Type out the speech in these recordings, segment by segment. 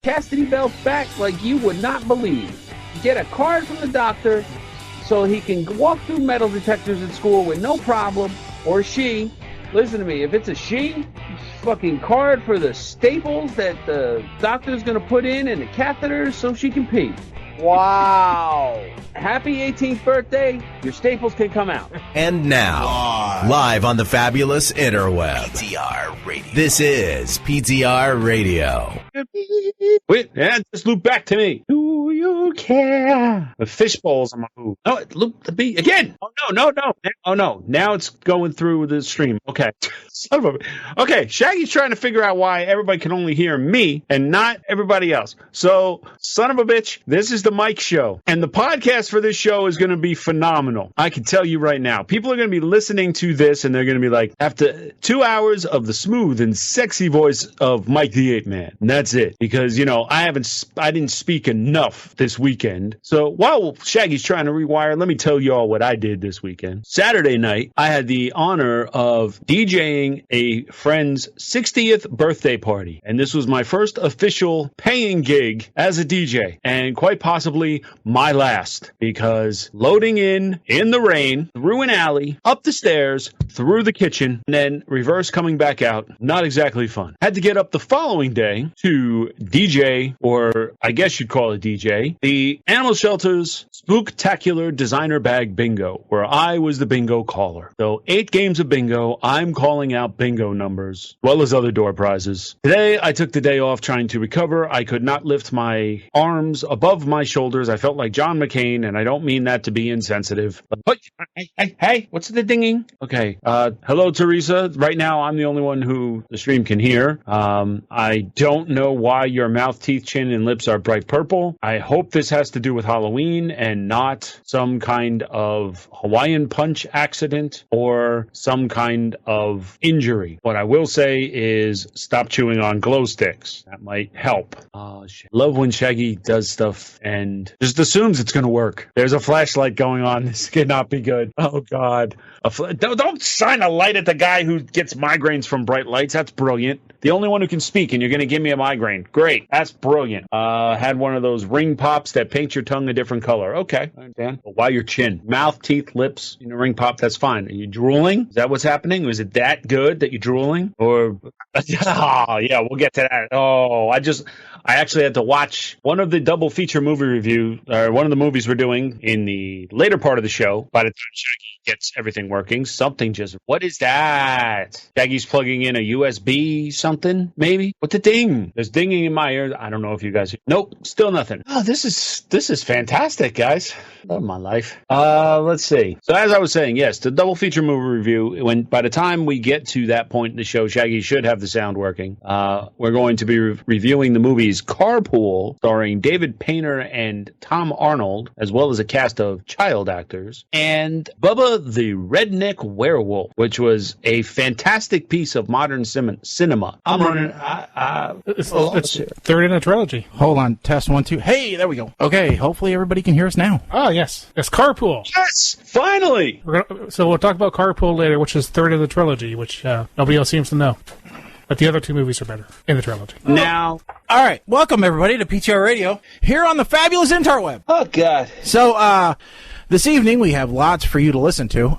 chastity belts back like you would not believe. Get a card from the doctor so he can walk through metal detectors at school with no problem, or she. Listen to me, if it's a she, fucking card for the staples that the doctor's gonna put in and the catheters so she can pee. Wow. Happy 18th birthday. Your staples can come out. And now, live on the fabulous interweb, PTR Radio. This is PTR Radio. Wait, just loop back to me. Do you care? The fishbowls on my food. No, it looped the beat again. Oh, no. Oh, no. Now it's going through the stream. Okay. Son of a... Okay, Shaggy's trying to figure out why everybody can only hear me and not everybody else. So, son of a bitch, this is the Mike Show. And the podcast for this show is going to be phenomenal. I can tell you right now. People are going to be listening to this and they're going to be like, after 2 hours of the smooth and sexy voice of Mike the Ape Man. And that's it. Because, you know, I didn't speak enough this weekend. So while Shaggy's trying to rewire, let me tell y'all what I did this weekend. Saturday night, I had the honor of DJing a friend's 60th birthday party. And this was my first official paying gig as a DJ. And quite possibly my last. Because loading in the rain, through an alley, up the stairs, through the kitchen, and then reverse coming back out, not exactly fun. Had to get up the following day to DJ, or I guess you'd call it DJ, the Animal Shelter's Spooktacular Designer Bag Bingo, where I was the bingo caller. So 8 games of bingo, I'm calling out bingo numbers, as well as other door prizes. Today, I took the day off trying to recover. I could not lift my arms above my shoulders. I felt like John McCain, and I don't mean that to be insensitive. But, hey, what's the dinging? Okay, hello, Teresa. Right now, I'm the only one who the stream can hear. I don't know why your mouth, teeth, chin, and lips are bright purple. I hope this has to do with Halloween and not some kind of Hawaiian punch accident or some kind of injury. What I will say is stop chewing on glow sticks. That might help. Love when Shaggy does stuff and just assumes it's going to work. There's a flashlight going on. This cannot be good. Oh, God. Don't shine a light at the guy who gets migraines from bright lights. That's brilliant. The only one who can speak, and you're going to give me a migraine. Great. That's brilliant. Had one of those ring pops that paint your tongue a different color. Okay. I understand. But why your chin? Mouth, teeth, lips, ring pop, that's fine. Are you drooling? Is that what's happening? Was it that good that you're drooling? Or, oh, yeah, we'll get to that. Oh, I actually had to watch one of the double feature movie review, or one of the movies we're doing in the later part of the show. By the time Shaggy gets everything working, something just, what is that? Shaggy's plugging in a USB something, maybe? What the ding? There's dinging in my ear. I don't know if you guys, nope, still nothing. Oh, this is fantastic, guys. Love my life. Let's see. So as I was saying, yes, the double feature movie review, by the time we get to that point in the show, Shaggy should have the sound working. We're going to be reviewing the movies Carpool, starring David Painter and Tom Arnold, as well as a cast of child actors, and Bubba the Redneck Werewolf, which was a fantastic piece of modern cinema. I'm running. It's third in a trilogy. Hold on. Test 1, 2. Hey, there we go. Okay, hopefully everybody can hear us now. Oh, yes. It's Carpool. Yes, finally. So we'll talk about Carpool later, which is third in the trilogy, which nobody else seems to know. But the other 2 movies are better in the trilogy. Now. All right. Welcome, everybody, to PTR Radio, here on the fabulous interweb. Oh, God. So, this evening, we have lots for you to listen to.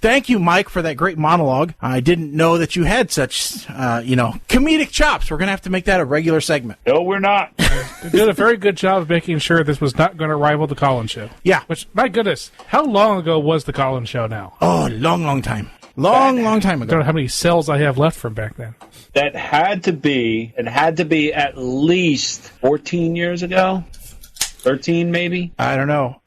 Thank you, Mike, for that great monologue. I didn't know that you had such, comedic chops. We're going to have to make that a regular segment. No, we're not. You did a very good job of making sure this was not going to rival the Collins Show. Yeah. Which, my goodness, how long ago was the Collins Show now? Oh, long time. Long time ago. I don't know how many cells I have left from back then. It had to be at least 14 years ago. 13, maybe? I don't know.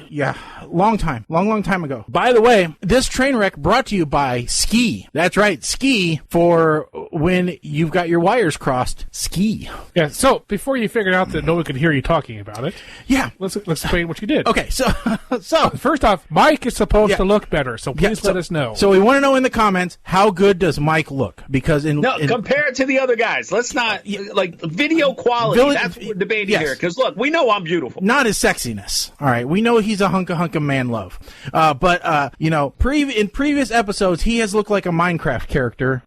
Yeah, long time ago. By the way, this train wreck brought to you by Ski. That's right, Ski, for when you've got your wires crossed. Ski. Yeah, so before you figured out that no one could hear you talking about it, yeah, let's explain what you did. Okay, so first off, Mike is supposed to look better, so please let us know. So we want to know in the comments, how good does Mike look? Because compared to the other guys, let's not, video quality, that's what we're debating here. Because look, we know I'm beautiful. beautiful. Not his sexiness. All right. We know he's a hunka man love. But in previous episodes, he has looked like a Minecraft character,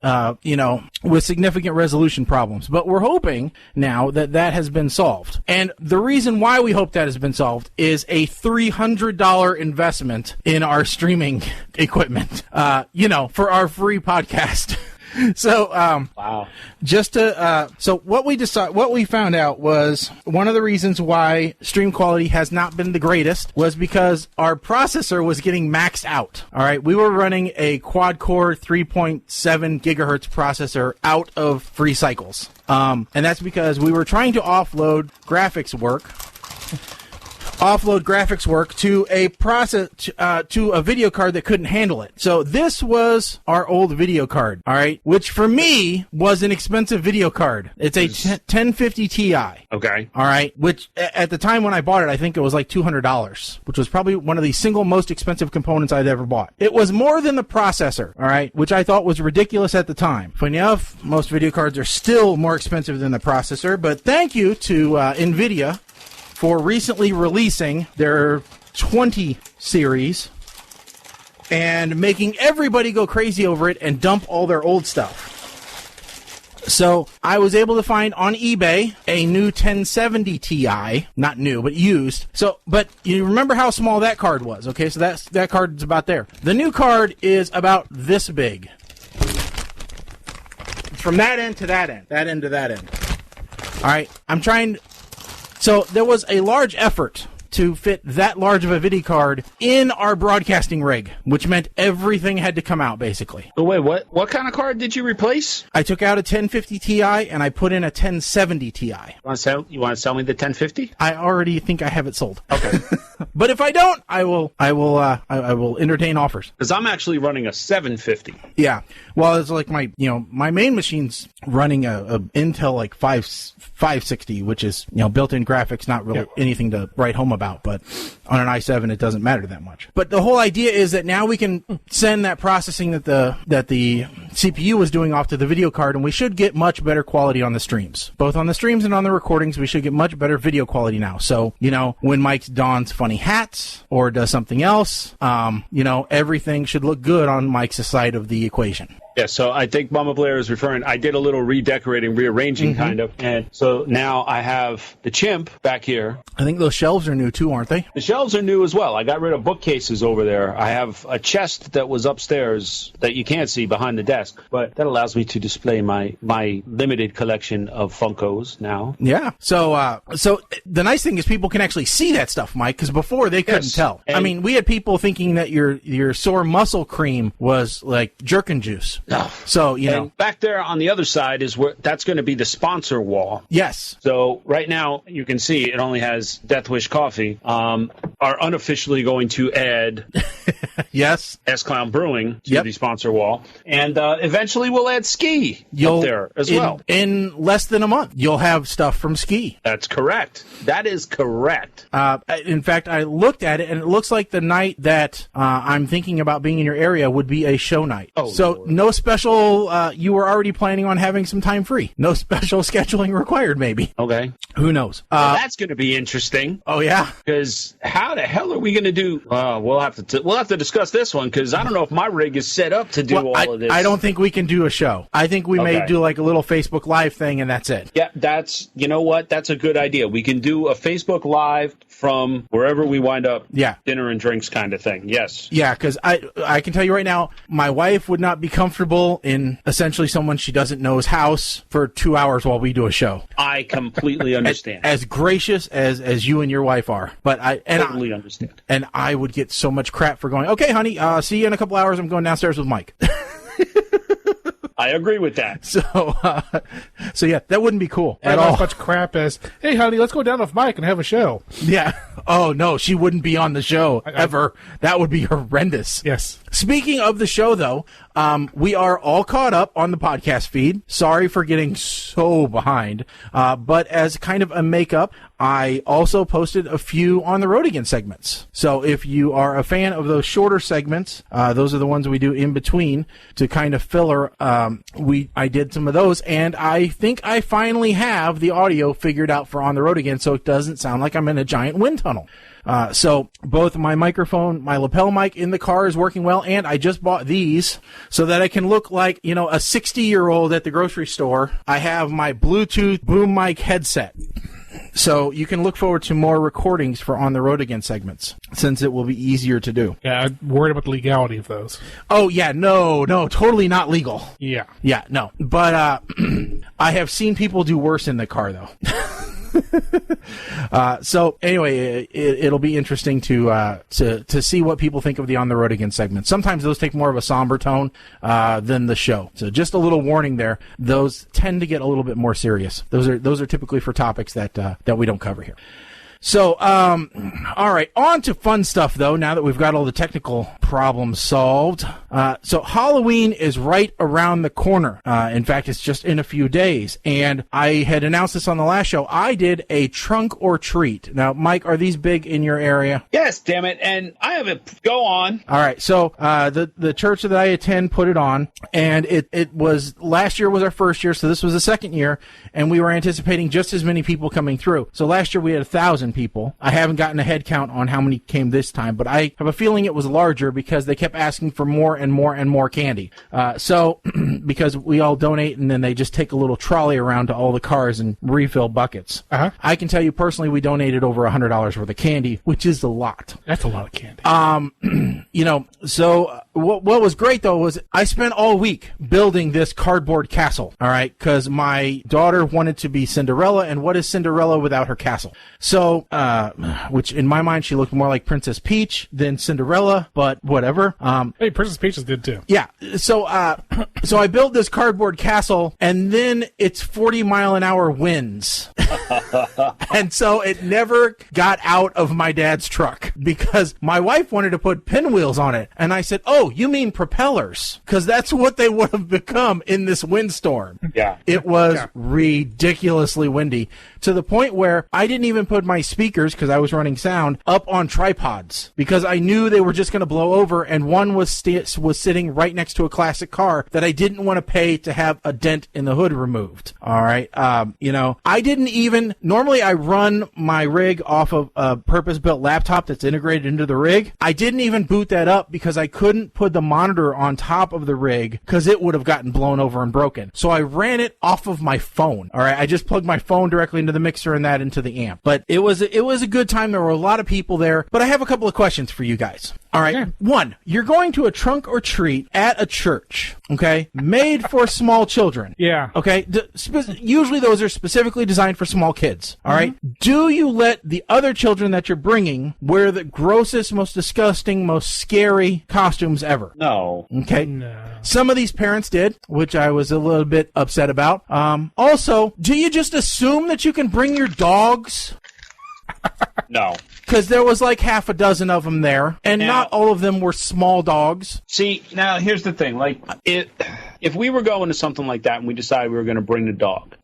with significant resolution problems. But we're hoping now that has been solved. And the reason why we hope that has been solved is a $300 investment in our streaming equipment, for our free podcast. So, wow. So what we found out was one of the reasons why stream quality has not been the greatest was because our processor was getting maxed out. All right. We were running a quad core 3.7 gigahertz processor out of free cycles. And that's because we were trying to offload graphics work to a video card that couldn't handle it. So this was our old video card, all right, which for me was an expensive video card. It's a 1050 Ti. Okay. All right, which at the time when I bought it, I think it was like $200, which was probably one of the single most expensive components I'd ever bought. It was more than the processor, all right, which I thought was ridiculous at the time. Funny enough, most video cards are still more expensive than the processor, but thank you to NVIDIA for recently releasing their 20 series and making everybody go crazy over it and dump all their old stuff. So I was able to find on eBay a new 1070 Ti, not new, but used. So, but you remember how small that card was, okay? So that card's about there. The new card is about this big. From that end to that end, that end to that end. All right, So there was a large effort to fit that large of a video card in our broadcasting rig, which meant everything had to come out, basically. Oh, wait, what kind of card did you replace? I took out a 1050 Ti and I put in a 1070 Ti. You want to sell me the 1050? I already think I have it sold. Okay. But if I don't, I will entertain offers. Because I'm actually running a 750. Yeah. Well, it's like my main machine's running a Intel like 560, which is, built-in graphics, not really anything to write home about, but on an i7 it doesn't matter that much. But the whole idea is that now we can send that processing that the CPU was doing off to the video card, and we should get much better quality on the streams. Both on the streams and on the recordings, we should get much better video quality now. So, when Mike dons funny hats or does something else, everything should look good on Mike's side of the equation. Yeah, so I think Mama Blair is referring, I did a little rearranging kind of, and so now I have the chimp back here. I think those shelves are new too, aren't they? The shelves are new as well. I got rid of bookcases over there. I have a chest that was upstairs that you can't see behind the desk, but that allows me to display my limited collection of Funkos now. Yeah, so the nice thing is people can actually see that stuff, Mike, because before they couldn't tell. And I mean, we had people thinking that your sore muscle cream was like jerkin juice. So, And back there on the other side is where that's going to be the sponsor wall. Yes. So right now you can see it only has Death Wish Coffee. Are unofficially going to add yes, S-Clown Brewing to the sponsor wall. And eventually we'll add Ski up there as well. In less than a month, you'll have stuff from Ski. That's correct. That is correct. In fact, I looked at it, and it looks like the night that I'm thinking about being in your area would be a show night. Oh, so Lord. No special, you were already planning on having some time free. No special scheduling required, maybe. Okay. Who knows? Well, that's going to be interesting. Oh, yeah? Because how the hell are we going to do... we'll have to discuss this one, because I don't know if my rig is set up to do all of this. I don't think we can do a show. I think we may do like a little Facebook Live thing, and that's it. Yeah, you know what? That's a good idea. We can do a Facebook Live from wherever we wind up. Yeah. Dinner and drinks kind of thing. Yes. Yeah, because I can tell you right now, my wife would not be comfortable in essentially someone she doesn't know's house for 2 hours while we do a show. I completely understand. As gracious as you and your wife are, but I totally understand. And I would get so much crap for going, okay, honey, see you in a couple hours. I'm going downstairs with Mike. I agree with that. So yeah, that wouldn't be cool at all. all. As much crap as, hey, honey, let's go down with Mike and have a show. Yeah. Oh, no, she wouldn't be on the show ever. That would be horrendous. Yes. Speaking of the show, though, we are all caught up on the podcast feed. Sorry for getting so behind. But as kind of a makeup, I also posted a few On the Road Again segments. So if you are a fan of those shorter segments, those are the ones we do in between to kind of filler. I did some of those, and I think I finally have the audio figured out for On the Road Again, so it doesn't sound like I'm in a giant wind tunnel. So both my microphone, my lapel mic in the car is working well, and I just bought these so that I can look like, a 60-year-old at the grocery store. I have my Bluetooth boom mic headset. So you can look forward to more recordings for On the Road Again segments, since it will be easier to do. Yeah, I'm worried about the legality of those. Oh, yeah, no, totally not legal. Yeah. Yeah, no. But I have seen people do worse in the car, though. So anyway, it'll be interesting to see what people think of the On the Road Again segment. Sometimes those take more of a somber tone than the show. So just a little warning there. Those tend to get a little bit more serious. Those are typically for topics that we don't cover here. So, all right, on to fun stuff, though, now that we've got all the technical problems solved. So Halloween is right around the corner. In fact, it's just in a few days. And I had announced this on the last show. I did a trunk or treat. Now, Mike, are these big in your area? Yes, damn it. And I have it. Go on. All right. So the church that I attend put it on. And it was, last year was our first year, so this was the second year. And we were anticipating just as many people coming through. So last year we had 1,000 people. I haven't gotten a head count on how many came this time, but I have a feeling it was larger because they kept asking for more and more and more candy. So because we all donate and then they just take a little trolley around to all the cars and refill buckets. Uh-huh. I can tell you personally, we donated over $100 worth of candy, which is a lot. That's a lot of candy. So what was great though was I spent all week building this cardboard castle. All right. Cause my daughter wanted to be Cinderella, and what is Cinderella without her castle? So, which in my mind, she looked more like Princess Peach than Cinderella, but whatever. Hey, Princess Peach is good too. Yeah. So I built this cardboard castle, and then it's 40-mile-an-hour winds. And so it never got out of my dad's truck because my wife wanted to put pinwheels on it. And I said, oh, you mean propellers? Because that's what they would have become in this windstorm. Yeah. It was ridiculously windy to the point where I didn't even put my speakers, because I was running sound, up on tripods because I knew they were just going to blow over. And one was sitting right next to a classic car that I didn't want to pay to have a dent in the hood removed. All right. I didn't even, normally I run my rig off of a purpose-built laptop that's integrated into the rig. I didn't even boot that up because I couldn't put the monitor on top of the rig because it would have gotten blown over and broken. So I ran it off of my phone. All right. I just plugged my phone directly into the mixer and that into the amp. But it was a good time. There were a lot of people there. But I have a couple of questions for you guys. All right. Okay. One, you're going to a trunk or treat at a church, okay, made for small children. Yeah. Okay. Usually those are specifically designed for small kids. All right. Do you let the other children that you're bringing wear the grossest, most disgusting, most scary costumes ever? No. Okay. No. Some of these parents did, which I was a little bit upset about. Also, do you just assume that you can bring your dogs? No. Because there was like half a dozen of them there, and not all of them were small dogs. See, now here's the thing. Like, if we were going to something like that and we decided we were going to bring the dog,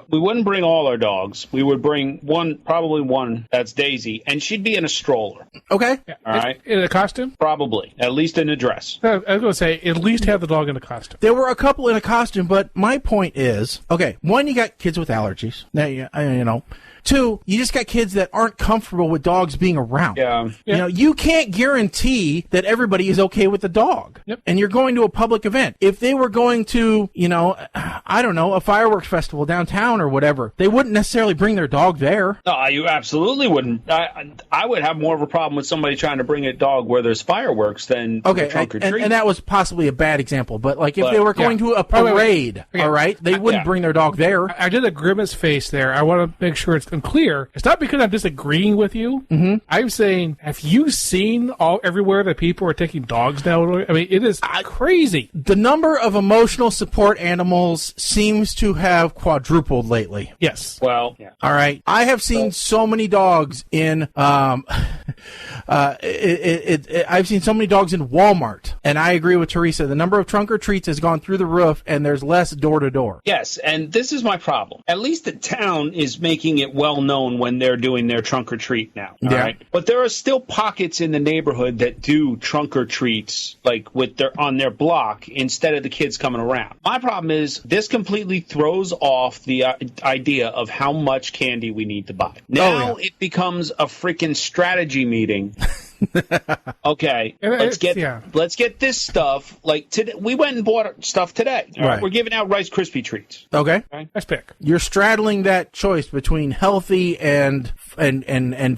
we wouldn't bring all our dogs. We would bring probably one that's Daisy, and she'd be in a stroller. Okay. All right. In a costume? Probably. At least in a dress. I was going to say, at least have the dog in a costume. There were a couple in a costume, but my point is, okay, one, you got kids with allergies. Now, two, you just got kids that aren't comfortable with dogs being around. Yeah. You can't guarantee that everybody is okay with the dog. Yep. And you're going to a public event. If they were going to, I don't know, a fireworks festival downtown or whatever, they wouldn't necessarily bring their dog there. No, you absolutely wouldn't. I would have more of a problem with somebody trying to bring a dog where there's fireworks than okay, trunk or treat. And that was possibly a bad example, but like if they were going to a parade, all right, they wouldn't bring their dog there. I did a grimace face there. I want to make sure it's clear. It's not because I'm disagreeing with with you. Mm-hmm. I'm saying, have you seen everywhere that people are taking dogs now? I mean, it is crazy. The number of emotional support animals seems to have quadrupled lately. Yes. Well, yeah. All right. I have seen so many dogs in I've seen so many dogs in Walmart, and I agree with Teresa. The number of trunk or treats has gone through the roof, and there's less door to door. Yes, and this is my problem. At least the town is making it well known when they're doing their trunk or treat now. All right? But there are still pockets in the neighborhood that do trunk or treats, like on their block, instead of the kids coming around. My problem is this completely throws off the idea of how much candy we need to buy. Now it becomes a freaking strategy meeting. Okay, let's get this stuff. Like today, we went and bought stuff today. Right. We're giving out Rice Krispie treats. Okay, nice pick. You're straddling that choice between healthy and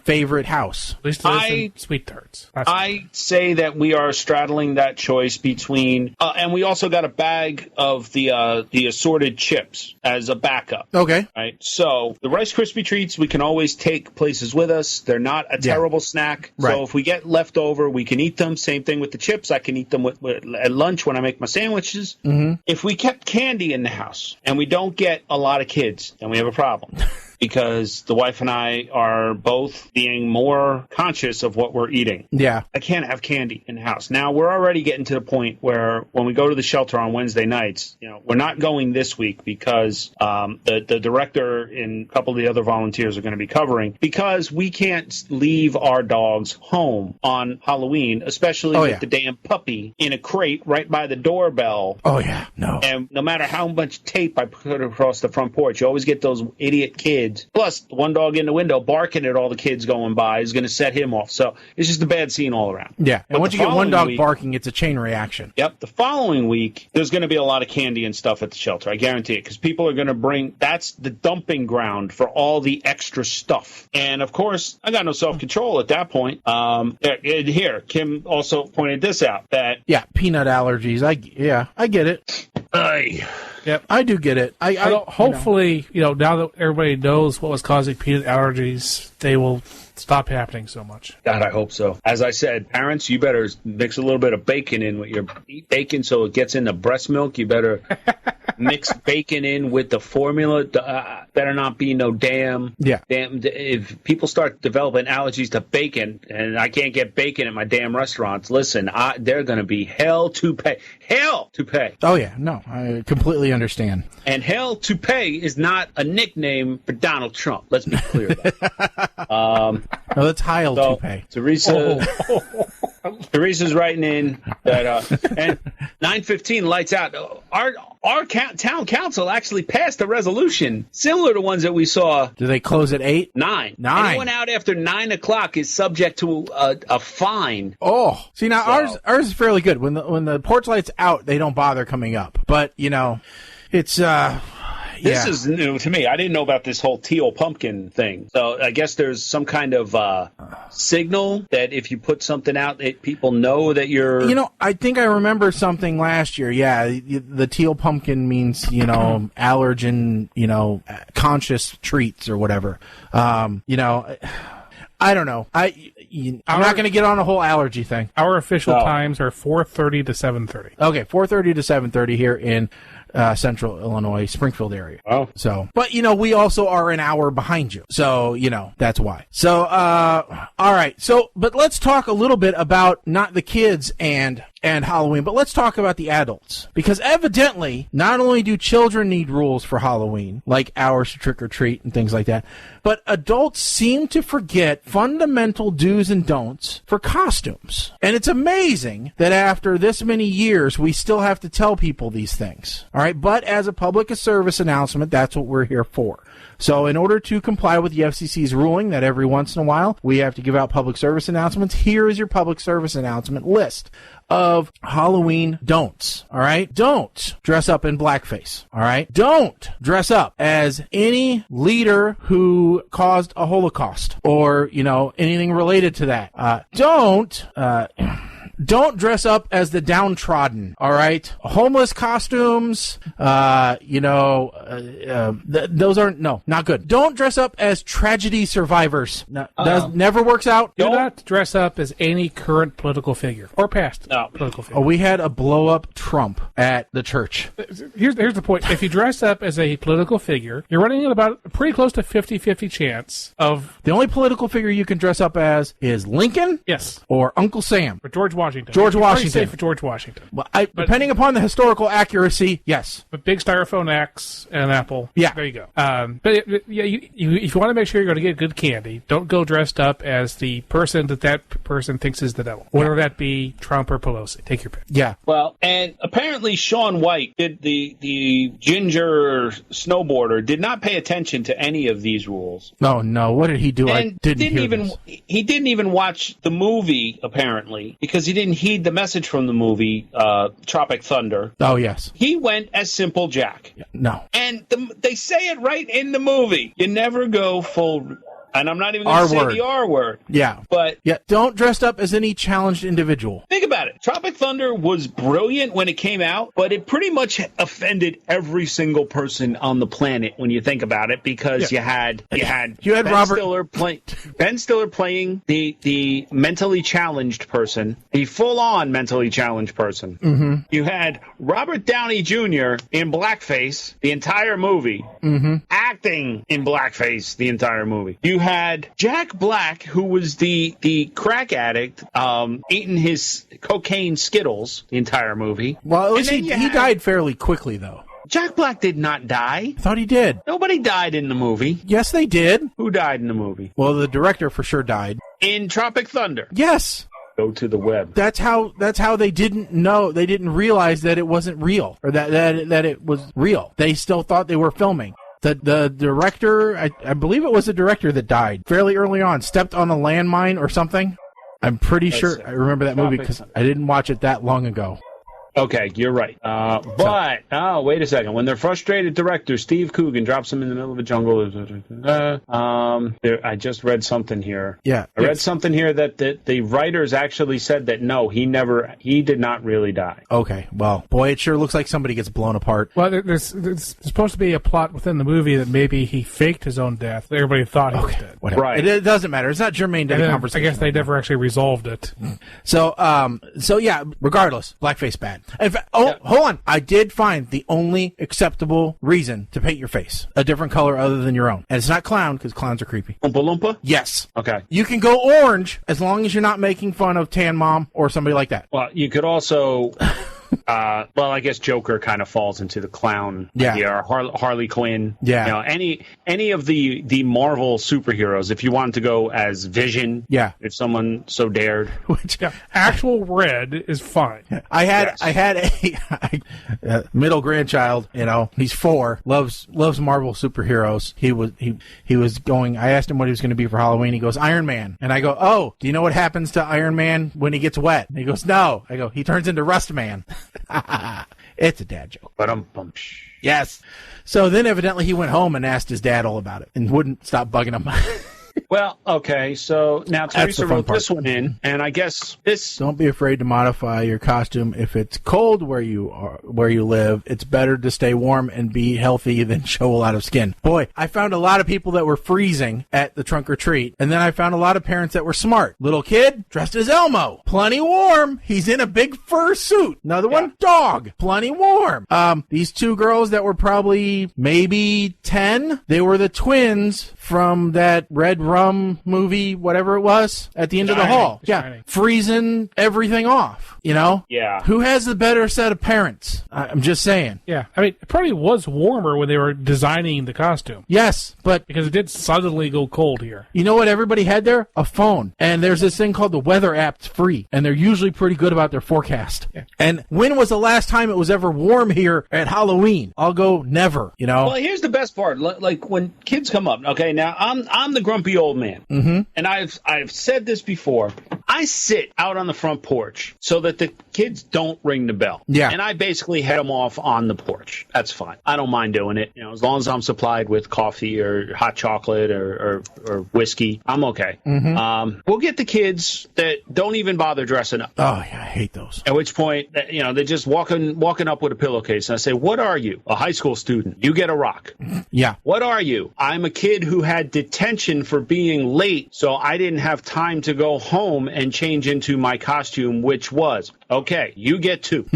favorite house. At least there's sweet tarts. I say that we are straddling that choice between, and we also got a bag of the assorted chips as a backup. Okay, right. So the Rice Krispie treats we can always take places with us. They're not a terrible snack. Right. So if we get left over, we can eat them. Same thing with the chips. I can eat them at lunch when I make my sandwiches. Mm-hmm. If we kept candy in the house and we don't get a lot of kids, then we have a problem. Because the wife and I are both being more conscious of what we're eating. Yeah. I can't have candy in the house. Now, we're already getting to the point where when we go to the shelter on Wednesday nights, we're not going this week because the director and a couple of the other volunteers are going to be covering, because we can't leave our dogs home on Halloween, especially with the damn puppy in a crate right by the doorbell. Oh, yeah. No. And no matter how much tape I put across the front porch, you always get those idiot kids. Plus, one dog in the window barking at all the kids going by is going to set him off. So it's just a bad scene all around. Yeah, and once you get one dog barking, it's a chain reaction. Yep. The following week, there's going to be a lot of candy and stuff at the shelter. I guarantee it, because people are going to that's the dumping ground for all the extra stuff. And, of course, I got no self-control at that point. Here, Kim also pointed this out. That peanut allergies. I get it. Yep, I do get it. Hopefully, now that everybody knows what was causing peanut allergies, they will stop happening so much. God, I hope so. As I said, parents, you better mix a little bit of bacon in with your bacon so it gets in the breast milk. You better mix bacon in with the formula. Better not be no damn. If people start developing allergies to bacon and I can't get bacon at my damn restaurants, listen, they're going to be hell to pay. Hell to pay. Oh, yeah. No, I completely understand. And hell to pay is not a nickname for Donald Trump. Let's be clear about it. No, that's Heil to pay. Teresa's writing in that and 9:15 lights out. Our town council actually passed a resolution similar to ones that we saw. Do they close at 8? 9. Anyone out after 9 o'clock is subject to a fine. Oh, see now ours is fairly good. When the porch light's out, they don't bother coming up. But it's This is new to me. I didn't know about this whole teal pumpkin thing. So I guess there's some kind of signal that if you put something out, people know that you're... I think I remember something last year. Yeah, the teal pumpkin means, allergen, conscious treats or whatever. I don't know. I'm not going to get on a whole allergy thing. Our official times are 4:30 to 7:30. Okay, 4:30 to 7:30 here in Central Illinois, Springfield area. Oh. So, but we also are an hour behind you. So, that's why. So, all right. So, but let's talk a little bit about not the kids and Halloween, but let's talk about the adults. Because evidently, not only do children need rules for Halloween, like hours to trick or treat and things like that, but adults seem to forget fundamental do's and don'ts for costumes. And it's amazing that after this many years, we still have to tell people these things. All right, but as a public service announcement, that's what we're here for. So in order to comply with the FCC's ruling that every once in a while we have to give out public service announcements, here is your public service announcement list of Halloween don'ts. All right? Don't dress up in blackface. All right? Don't dress up as any leader who caused a Holocaust or, anything related to that. Don't Don't dress up as the downtrodden, all right? Homeless costumes, those aren't, not good. Don't dress up as tragedy survivors. Never works out. Do not dress up as any current political figure or past political figure. Oh, we had a blow-up Trump at the church. Here's the point. If you dress up as a political figure, you're running at about pretty close to 50-50 chance of... The only political figure you can dress up as is Lincoln? Yes. Or Uncle Sam? Or George Washington. George Washington. Safe for George Washington. Well, depending upon the historical accuracy, yes. A big styrofoam axe and an apple. Yeah. There you go. But if you want to make sure you're going to get good candy, don't go dressed up as the person that person thinks is the devil. Whether that be Trump or Pelosi. Take your pick. Yeah. Well, and apparently Shaun White, the ginger snowboarder, did not pay attention to any of these rules. Oh, no. What did he do? And he didn't even watch the movie, apparently, because he didn't heed the message from the movie, Tropic Thunder. Oh, yes. He went as Simple Jack. No. And they say it right in the movie. You never go full... And I'm not even going to say the R word. Yeah. But don't dress up as any challenged individual. Think about it. Tropic Thunder was brilliant when it came out, but it pretty much offended every single person on the planet when you think about it, because you had Ben Stiller playing the mentally challenged person, the full-on mentally challenged person. Mm-hmm. You had Robert Downey Jr. in blackface the entire movie, acting in blackface the entire movie. You had Jack Black, who was the crack addict, eating his cocaine Skittles the entire movie. Well, at least he died fairly quickly, though. Jack Black did not die. I thought he did. Nobody died in the movie. Yes, they did. Who died in the movie? Well, the director for sure died. In Tropic Thunder. Yes. Go to the web. That's how they didn't know. They didn't realize that it wasn't real, or that it was real. They still thought they were filming. The director, I believe it was the director that died fairly early on, stepped on a landmine or something. I'm pretty sure I remember that movie because I didn't watch it that long ago. Okay, you're right. Wait a second. When their frustrated director, Steve Coogan, drops them in the middle of a jungle. I just read something here. Yeah. I read something here that the writers actually said that no, he did not really die. Okay. Well, boy, it sure looks like somebody gets blown apart. Well, there's supposed to be a plot within the movie that maybe he faked his own death. Everybody thought he was dead. Whatever. Right. It doesn't matter. It's not germane to the conversation. I guess they never actually resolved it. So yeah, regardless, blackface bad. In fact, hold on. I did find the only acceptable reason to paint your face a different color other than your own. And it's not clown, because clowns are creepy. Oompa Loompa? Yes. Okay. You can go orange as long as you're not making fun of Tan Mom or somebody like that. Well, you could also... I guess Joker kind of falls into the clown idea, or Harley Quinn. Yeah. You know, any of the Marvel superheroes, if you wanted to go as Vision, if someone so dared. Actual red is fine. I had a middle grandchild, he's 4, loves Marvel superheroes. He was going, I asked him what he was going to be for Halloween. He goes, Iron Man. And I go, oh, do you know what happens to Iron Man when he gets wet? And he goes, no. I go, he turns into Rust Man. It's a dad joke. Yes. So then evidently he went home and asked his dad all about it and wouldn't stop bugging him. Well, okay, so now Teresa wrote this one in, and I guess this... Don't be afraid to modify your costume. If it's cold where you live, it's better to stay warm and be healthy than show a lot of skin. Boy, I found a lot of people that were freezing at the trunk or treat, and then I found a lot of parents that were smart. Little kid, dressed as Elmo. Plenty warm. He's in a big fur suit. Another one, dog. Plenty warm. These 2 girls that were probably maybe 10, they were the twins from that Red Rum movie, whatever it was, at the end of the hall. Yeah. Freezing everything off, Yeah. Who has the better set of parents? I'm just saying. Yeah. I mean, it probably was warmer when they were designing the costume. Yes, but... Because it did suddenly go cold here. You know what everybody had there? A phone. And there's this thing called the weather app. It's free. And they're usually pretty good about their forecast. Yeah. And when was the last time it was ever warm here at Halloween? I'll go never, Well, here's the best part. Like when kids come up, okay, now I'm the grumpy old man. Mm-hmm. And I've said this before. I I sit out on the front porch so that the kids don't ring the bell. Yeah. And I basically head them off on the porch. That's fine. I don't mind doing it. As long as I'm supplied with coffee or hot chocolate or whiskey, I'm okay. Mm-hmm. We'll get the kids that don't even bother dressing up. Oh, yeah, I hate those. At which point, they're just walking up with a pillowcase. And I say, what are you? A high school student. You get a rock. Yeah. What are you? I'm a kid who had detention for being late, so I didn't have time to go home and change into my costume, which was, okay, you get 2.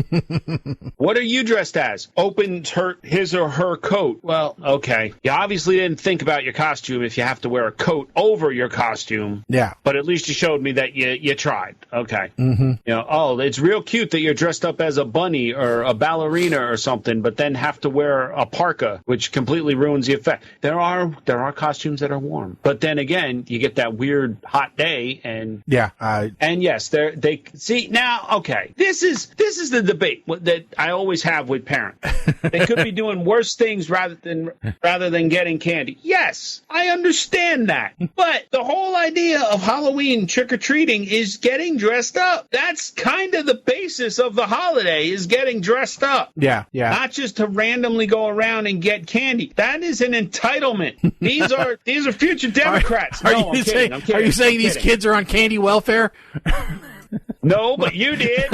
What are you dressed as? Opens his or her coat. Well, okay. You obviously didn't think about your costume if you have to wear a coat over your costume. Yeah. But at least you showed me that you tried. Okay. Mm-hmm. It's real cute that you're dressed up as a bunny or a ballerina or something, but then have to wear a parka, which completely ruins the effect. There are costumes that are warm, but then again, you get that weird hot day, and yeah, and yes, they see now. Okay, this is the debate that I always have with parents. They could be doing worse things rather than getting candy. Yes, I understand that, but the whole idea of Halloween trick-or-treating is getting dressed up. That's kind of the basis of the holiday, is getting dressed up. Yeah. Not just to randomly go around and get candy. That is an entitlement. These are future Democrats. Are you saying these kids are on candy welfare? No, but you did.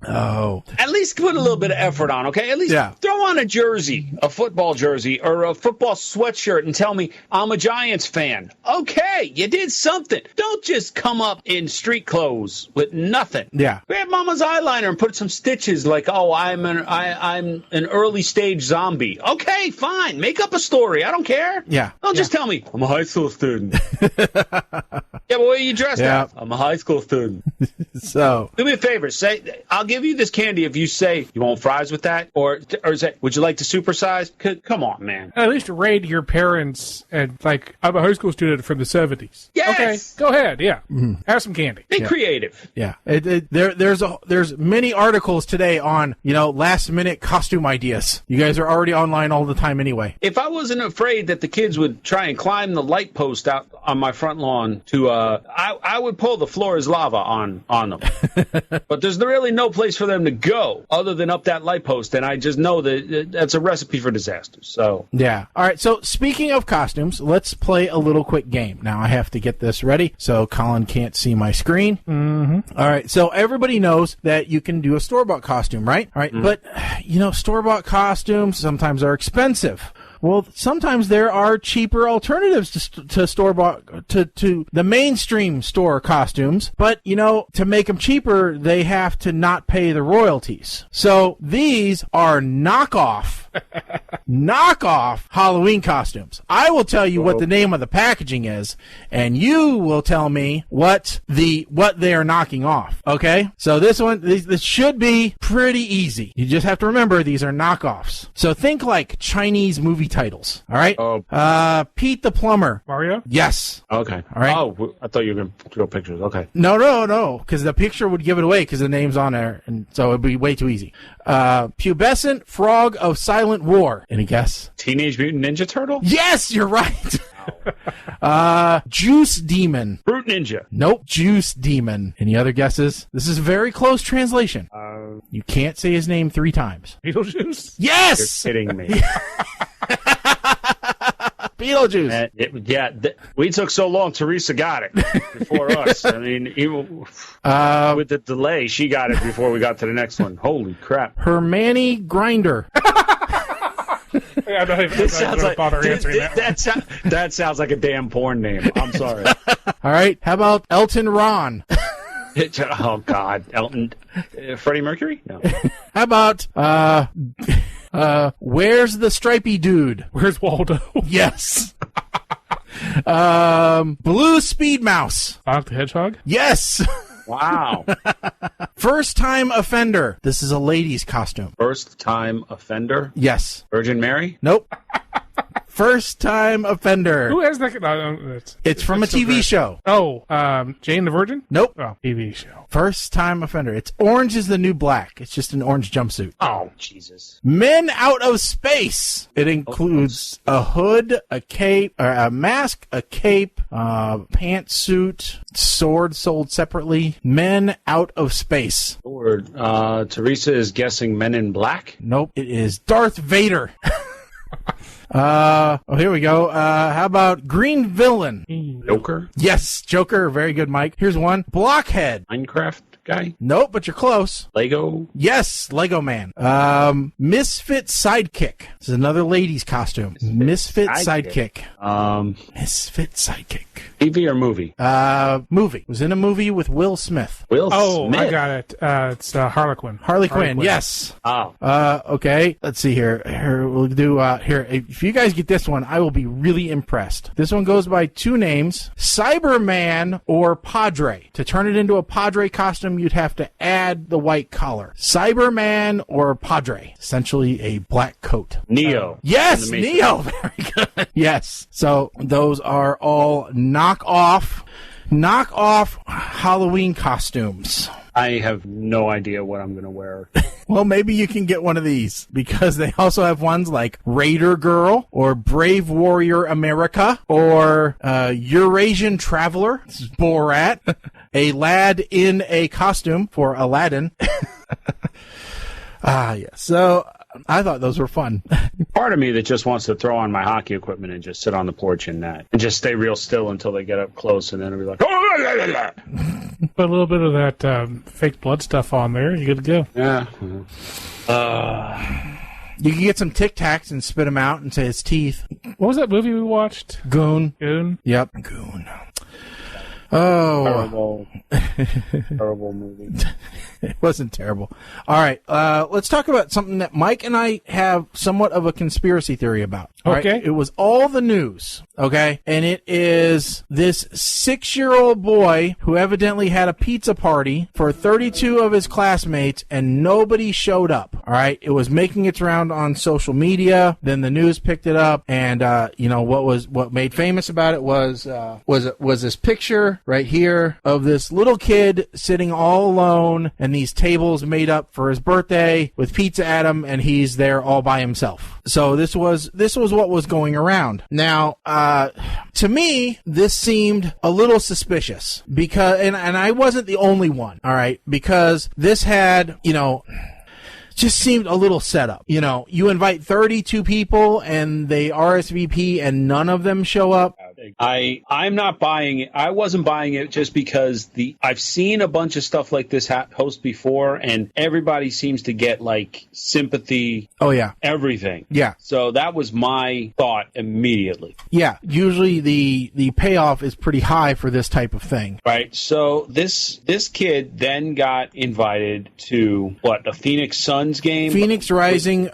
Oh. At least put a little bit of effort on, okay? At least throw on a jersey, a football jersey, or a football sweatshirt and tell me I'm a Giants fan. Okay, you did something. Don't just come up in street clothes with nothing. Yeah. Grab mama's eyeliner and put some stitches like, I'm an early stage zombie. Okay, fine. Make up a story. I don't care. Yeah. Don't just tell me I'm a high school student. Yeah, but what are you dressed as? I'm a high school student. So do me a favor. Say, I'll give you this candy if you say you want fries with that, or say, would you like to supersize? Come on, man. At least raid your parents and I'm a high school student from the 70s. Yes. Okay, go ahead. Yeah, have some candy. Be creative. Yeah, there's many articles today on last minute costume ideas. You guys are already online all the time anyway. If I wasn't afraid that the kids would try and climb the light post out on my front lawn to I would pull the floor is lava on them. But there's really no place for them to go other than up that light post, and I just know that that's a recipe for disaster. So yeah. All right, so speaking of costumes, let's play a little quick game. Now I have to get this ready so Colin can't see my screen. Mm-hmm. All right, so everybody knows that you can do a store-bought costume, right? All right, but store-bought costumes sometimes are expensive. Well, sometimes there are cheaper alternatives to store-bought, to the mainstream store costumes, but, to make them cheaper, they have to not pay the royalties. So these are knockoff Halloween costumes. I will tell you what the name of the packaging is, and you will tell me what they are knocking off, okay? So this should be pretty easy. You just have to remember these are knockoffs. So think like Chinese movie titles, all right? Pete the Plumber. Mario? Yes. Okay. All right. Oh, I thought you were going to show pictures. Okay. No, because the picture would give it away because the name's on there, and so it'd be way too easy. Pubescent Frog of Silent War. Any guess? Teenage Mutant Ninja Turtle? Yes, you're right. Juice Demon. Fruit Ninja. Nope. Juice Demon. Any other guesses? This is a very close translation. You can't say his name 3 times. Beetlejuice? Yes! You're kidding me. Beetlejuice. We took so long. Teresa got it before us. I mean, even with the delay, she got it before we got to the next one. Holy crap. Hermione Grinder. That sounds like a damn porn name. I'm sorry. All right. How about Elton Ron? Oh, God. Elton. Freddie Mercury? No. How about, where's the stripy dude? Where's Waldo? Yes. Blue Speed Mouse. Sonic the Hedgehog? Yes. Wow. First time offender. This is a lady's costume. First time offender? Yes. Virgin Mary? Nope. First time offender. Who has that? No, It's from a TV show. Oh, Jane the Virgin? Nope. Oh, TV show. First time offender. It's Orange is the New Black. It's just an orange jumpsuit. Oh, Jesus. Men Out of Space. It includes a hood, a cape, or a mask, a cape, pantsuit, sword sold separately. Men Out of Space. Lord, Teresa is guessing Men in Black? Nope. It is Darth Vader. Here we go. How about Green Villain? Joker? Yes, Joker. Very good, Mike. Here's one. Blockhead. Minecraft guy? Nope, but you're close. Lego? Yes, Lego Man. Misfit Sidekick. This is another lady's costume. Misfit Sidekick. Misfit Sidekick. TV or movie? Movie. Was in a movie with Will Smith. Will Smith? I got it. It's Harlequin. Harley Quinn, yes. Oh. Okay. Let's see here. We'll do, if you guys get this one, I will be really impressed. This one goes by two names, Cyberman or Padre. To turn it into a Padre costume, you'd have to add the white collar. Cyberman or Padre. Essentially a black coat. Neo. Yes, Neo. Very good. Yes. So those are all knockoff Halloween costumes. I have no idea what I'm going to wear. Well, maybe you can get one of these, because they also have ones like Raider Girl or Brave Warrior America or Eurasian Traveler. This is Borat. A lad in a costume for Aladdin. Yeah. So I thought those were fun. Part of me that just wants to throw on my hockey equipment and just sit on the porch and just stay real still until they get up close, and then it'll be like, oh, la, la, la. Put a little bit of that fake blood stuff on there. You're good to go. Yeah. You can get some Tic Tacs and spit them out and say it's teeth. What was that movie we watched? Goon. Goon? Yep. Goon. Oh. Terrible movie. It wasn't terrible. All right. Let's talk about something that Mike and I have somewhat of a conspiracy theory about. All okay. Right? It was all the news. Okay. And it is this 6-year-old boy who evidently had a pizza party for 32 of his classmates and nobody showed up. All right. It was making its round on social media. Then the news picked it up. And, what made famous about it was this picture right here of this little kid sitting all alone and these tables made up for his birthday with pizza at him, and he's there all by himself. So this was what was going around. Now, to me, this seemed a little suspicious because, and I wasn't the only one, all right, because this had, just seemed a little set up. You invite 32 people and they RSVP and none of them show up. I'm not buying it. I wasn't buying it just because I've seen a bunch of stuff like this host before, and everybody seems to get like sympathy. Oh yeah, everything. Yeah. So that was my thought immediately. Yeah. Usually the payoff is pretty high for this type of thing. Right. So this kid then got invited to a Phoenix Suns game. Phoenix Rising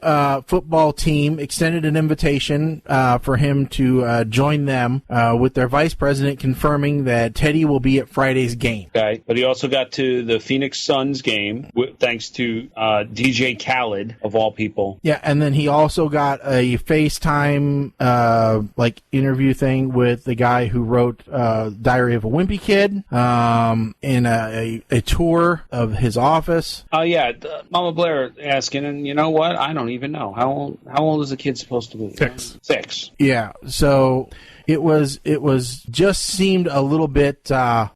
football team extended an invitation for him to join them. With their vice president confirming that Teddy will be at Friday's game. Okay, but he also got to the Phoenix Suns game thanks to DJ Khaled, of all people. Yeah, and then he also got a FaceTime interview thing with the guy who wrote Diary of a Wimpy Kid in a tour of his office. Oh, yeah, Mama Blair asking, and you know what? I don't even know. How old is the kid supposed to be? 6. Yeah, so... It was just seemed a little bit, I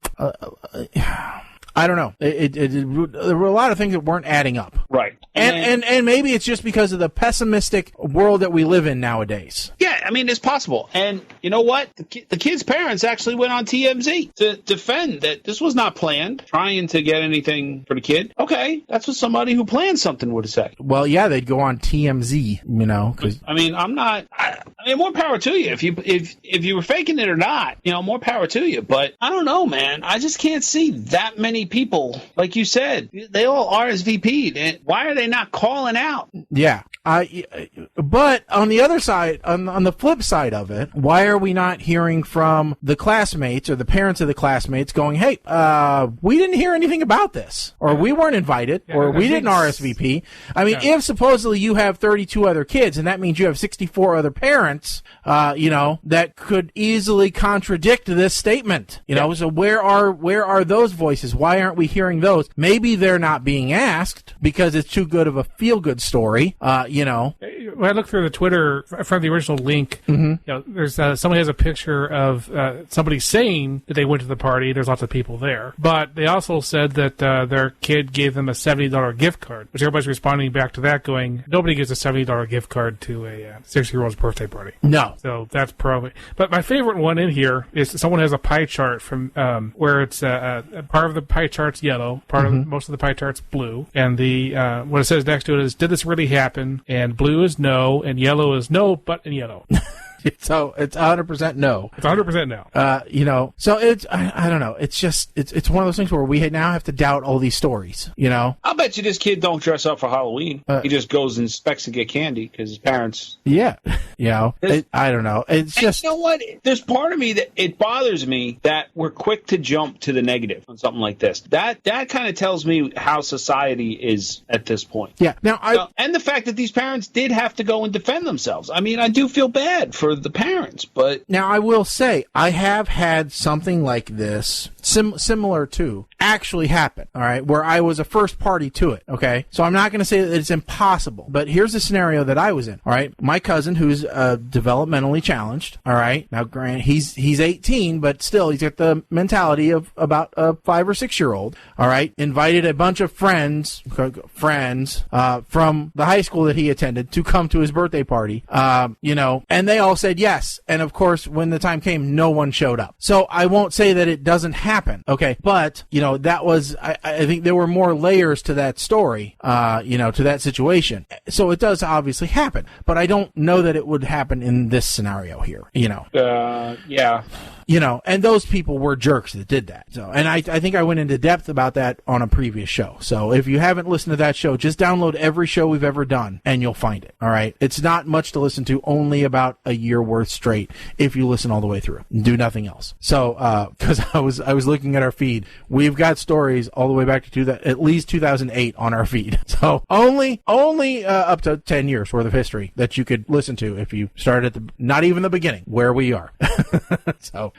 don't know. There were a lot of things that weren't adding up. Right. And maybe it's just because of the pessimistic world that we live in nowadays. Yeah, I mean, it's possible. And you know what? The kid's parents actually went on TMZ to defend that this was not planned, trying to get anything for the kid. Okay, that's what somebody who planned something would have said. Well, yeah, they'd go on TMZ, cause... I mean, more power to you. If you were faking it or not, more power to you. But I don't know, man. I just can't see that many people. Like you said, they all RSVP'd. why are they not calling out? Yeah. But on the other side, on the flip side of it, why are we not hearing from the classmates or the parents of the classmates going, hey, we didn't hear anything about this, or we weren't invited, or we didn't RSVP? I mean, if supposedly you have 32 other kids, and that means you have 64 other parents, that could easily contradict this statement. So where are those voices? Why aren't we hearing those? Maybe they're not being asked because it's too good of a feel-good story. When I look through the Twitter from the original link, there's somebody has a picture of somebody saying that they went to the party. There's lots of people there, but they also said that their kid gave them a $70 gift card, which everybody's responding back to that, going, nobody gives a $70 gift card to a 6-year-old's birthday party. No. So that's probably. But my favorite one in here is someone has a pie chart from where it's part of the pie chart's yellow, part of most of the pie chart's blue, and the what it says next to it is, did this really happen? And blue is no, and yellow is no, but in yellow. So it's 100% no. It's 100% no. So it's, I don't know. It's just, it's one of those things where we now have to doubt all these stories, I'll bet you this kid don't dress up for Halloween. He just goes and expects to get candy because his parents. Yeah. I don't know. It's just. You know what? There's part of me that it bothers me that we're quick to jump to the negative on something like this. That kind of tells me how society is at this point. Yeah. Now, and the fact that these parents did have to go and defend themselves. I mean, I do feel bad for the parents, but now I will say I have had something like this similar to actually happen, all right, where I was a first party to it, okay? So I'm not going to say that it's impossible, but here's the scenario that I was in, all right? My cousin, who's developmentally challenged, all right? Now, granted, he's 18, but still, he's got the mentality of about a 5 or 6 year old, all right? Invited a bunch of friends from the high school that he attended to come to his birthday party, and they all said yes. And of course, when the time came, no one showed up. So I won't say that it doesn't happen, okay? But, that was, I think there were more layers to that story, to that situation. So it does obviously happen, but I don't know that it would happen in this scenario here, Yeah. And those people were jerks that did that. So, and I think I went into depth about that on a previous show. So if you haven't listened to that show, just download every show we've ever done and you'll find it. All right. It's not much to listen to, only about a year worth straight if you listen all the way through and do nothing else. So, cause I was looking at our feed. We've got stories all the way back to at least 2008 on our feed. So only up to 10 years worth of history that you could listen to if you started at not even the beginning where we are. So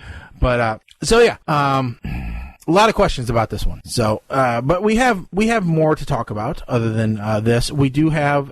yeah, a lot of questions about this one. So, but we have more to talk about other than this. We do have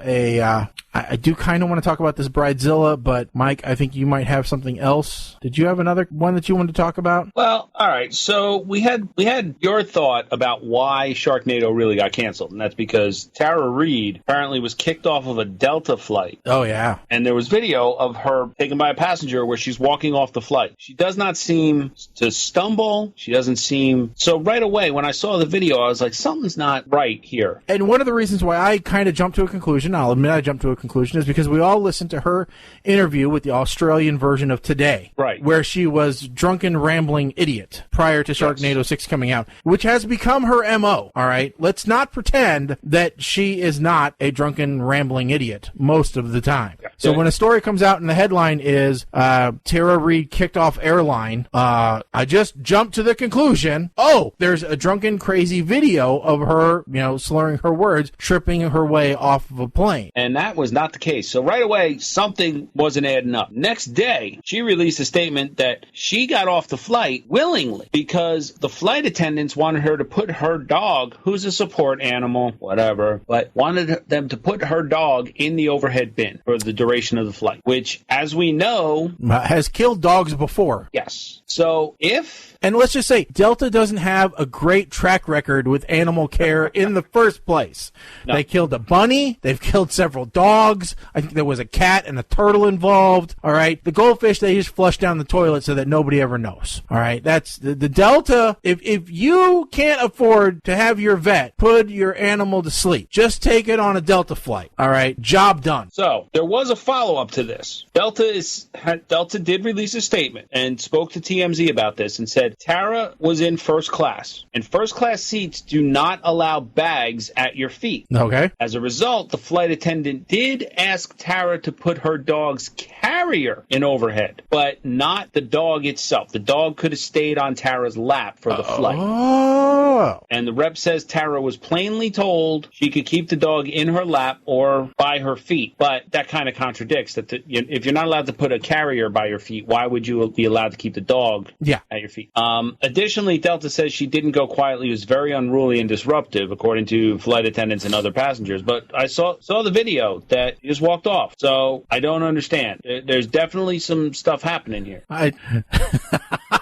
I do kind of want to talk about this Bridezilla, but Mike, I think you might have something else. Did you have another one that you wanted to talk about? Well, all right. So we had your thought about why Sharknado really got canceled, and that's because Tara Reid apparently was kicked off of a Delta flight. Oh, yeah. And there was video of her taken by a passenger where she's walking off the flight. She does not seem to stumble. She doesn't seem... So right away, when I saw the video, I was like, something's not right here. And one of the reasons why I kind of jumped to a conclusion, I'll admit I jumped to a conclusion, is because we all listened to her interview with the Australian version of Today, right, where she was drunken, rambling idiot prior to Sharknado 6 coming out, which has become her MO, all right? Let's not pretend that she is not a drunken, rambling idiot most of the time. Yeah. So when a story comes out and the headline is Tara Reid kicked off airline, I just jumped to the conclusion, there's a drunken, crazy video of her, slurring her words, tripping her way off of a plane. And that was not the case. So right away, something wasn't adding up. Next day, she released a statement that she got off the flight willingly because the flight attendants wanted her to put her dog, who's a support animal, whatever, but wanted them to put her dog in the overhead bin for the duration of the flight, which, as we know... has killed dogs before. Yes. So if... And let's just say, Delta doesn't have a great track record with animal care in the first place. No. They killed a bunny. They've killed several dogs. I think there was a cat and a turtle involved. All right. The goldfish, they just flush down the toilet so that nobody ever knows. All right. That's the Delta. If you can't afford to have your vet put your animal to sleep, just take it on a Delta flight. All right. Job done. So there was a follow-up to this. Delta did release a statement and spoke to TMZ about this and said Tara was in first class, and first-class seats do not allow bags at your feet. Okay. As a result, the flight attendant did ask Tara to put her dog's carrier in overhead, but not the dog itself. The dog could have stayed on Tara's lap for the flight. Oh. And the rep says Tara was plainly told she could keep the dog in her lap or by her feet. But that kind of contradicts that if you're not allowed to put a carrier by your feet, why would you be allowed to keep the dog at your feet? Additionally, Delta says she didn't go quietly. It was very unruly and disruptive, according to flight attendants and other passengers. But I saw the video that he just walked off. So I don't understand. There's definitely some stuff happening here. I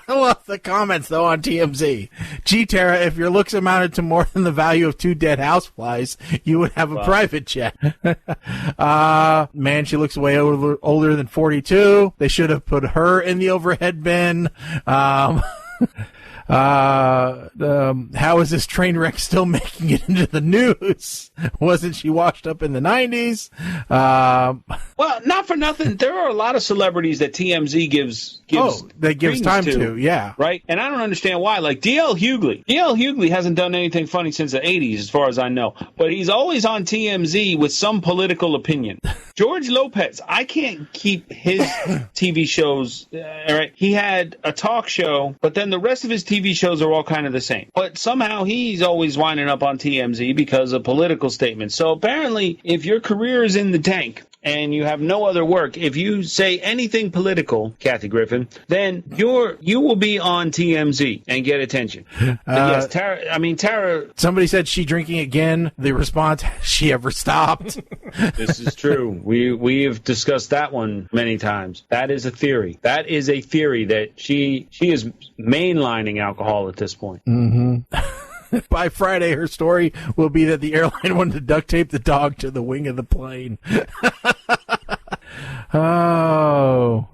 love the comments, though, on TMZ. Gee, Tara, if your looks amounted to more than the value of 2 dead houseflies, you would have a private jet. Man, she looks way older than 42. They should have put her in the overhead bin. How is this train wreck still making it into the news? Wasn't she washed up in the 90s? Well, not for nothing. There are a lot of celebrities that TMZ gives time to, yeah. Right? And I don't understand why. Like D.L. Hughley. D.L. Hughley hasn't done anything funny since the 80s, as far as I know. But he's always on TMZ with some political opinion. George Lopez, I can't keep his TV shows. All right, he had a talk show, but then the rest of his TV shows are all kind of the same. But somehow he's always winding up on TMZ because of political statements. So apparently, if your career is in the tank and you have no other work, if you say anything political, Kathy Griffin, then you will be on TMZ and get attention. Yes, Tara. Somebody said she drinking again. The response: has she ever stopped? This is true. We have discussed that one many times. That is a theory. That is a theory that she is mainlining alcohol at this point. Mm-hmm. By Friday, her story will be that the airline wanted to duct tape the dog to the wing of the plane. Oh.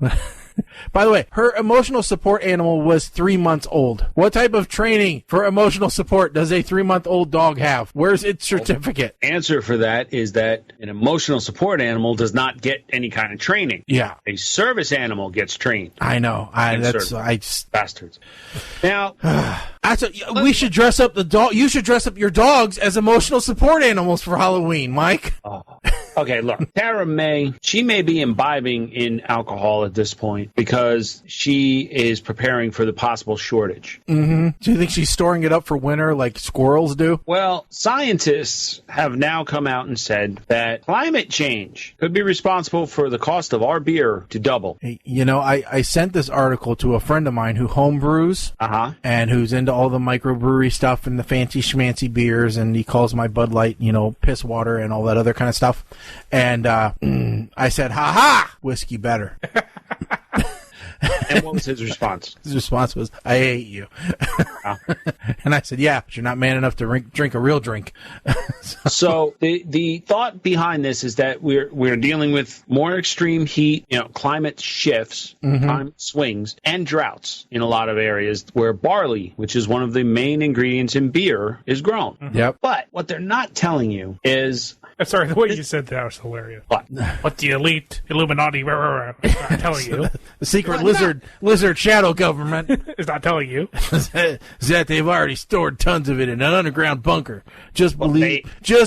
By the way, her emotional support animal was 3 months old. What type of training for emotional support does a 3-month-old dog have? Where's its certificate? Answer for that is that an emotional support animal does not get any kind of training. Yeah. A service animal gets trained. I know. Bastards. Now, we should dress up the dog. You should dress up your dogs as emotional support animals for Halloween, Mike. Okay, look, Tara may be imbibing in alcohol at this point because she is preparing for the possible shortage. Mm-hmm. Do you think she's storing it up for winter like squirrels do? Well, scientists have now come out and said that climate change could be responsible for the cost of our beer to double. Hey, I sent this article to a friend of mine who homebrews and who's into all the microbrewery stuff and the fancy schmancy beers, and he calls my Bud Light, piss water and all that other kind of stuff. And I said, ha-ha, whiskey better. And what was his response? His response was, I hate you. And I said, yeah, but you're not man enough to drink a real drink. So the thought behind this is that we're dealing with more extreme heat, climate shifts, time swings, and droughts in a lot of areas where barley, which is one of the main ingredients in beer, is grown. Mm-hmm. Yep. But what they're not telling you is... Sorry, the way you said that was hilarious. What the elite Illuminati are not telling you. The secret lizard shadow government is not telling you. is that they've already stored tons of it in an underground bunker just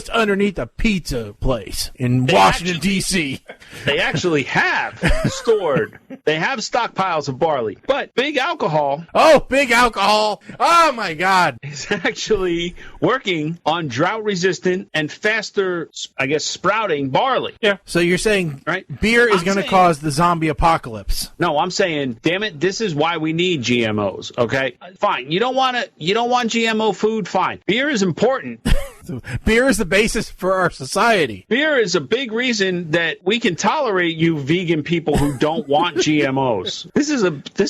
underneath a pizza place in Washington, D.C. They actually have stored. They have stockpiles of barley. But big alcohol. Oh, big alcohol. Oh, my God. Is actually working on drought-resistant and faster, I guess, sprouting barley. Yeah. So you're saying beer is going to cause the zombie apocalypse? No, I'm saying, damn it, this is why we need GMOs. Okay, fine. You don't want GMO food. Fine. Beer is important. Beer is the basis for our society. Beer is a big reason that we can tolerate you vegan people who don't want GMOs. This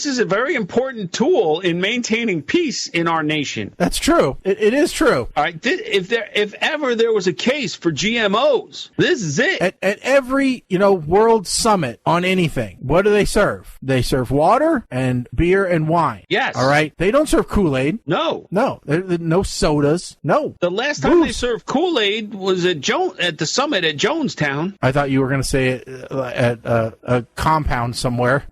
is a very important tool in maintaining peace in our nation. That's true. It is true. All right. If ever there was a case for GMOs, this is it. At every world summit on anything, what do they serve? They serve water and beer and wine. Yes. All right. They don't serve Kool-Aid. No. No. No sodas. No. The last time they serve Kool-Aid was at the summit at Jonestown. I thought you were going to say it at a compound somewhere.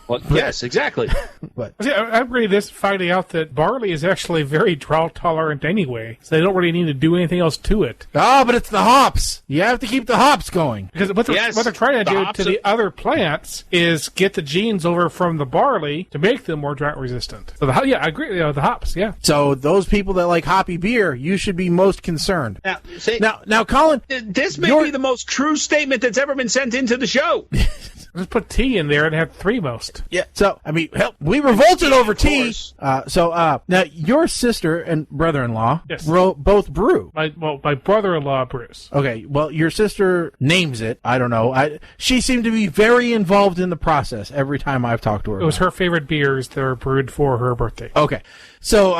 Well, yes, exactly. But See, I'm really just finding out that barley is actually very drought tolerant anyway, so they don't really need to do anything else to it. oh, but it's the hops. You have to keep the hops going. Because what they're trying to do to the other plants is get the genes over from the barley to make them more drought resistant. So I agree. The hops, yeah. So those people that like hoppy beer, you should be most concerned. Now, Colin, this may be the most true statement that's ever been sent into the show. Just put tea in there and have 3 most. Yeah. So, I mean, hell, we revolted over tea. Now your sister and brother-in-law both brew. My brother-in-law brews. Okay. Well, your sister names it. I don't know. She seemed to be very involved in the process every time I've talked to her. It was her favorite beers that were brewed for her birthday. Okay. So,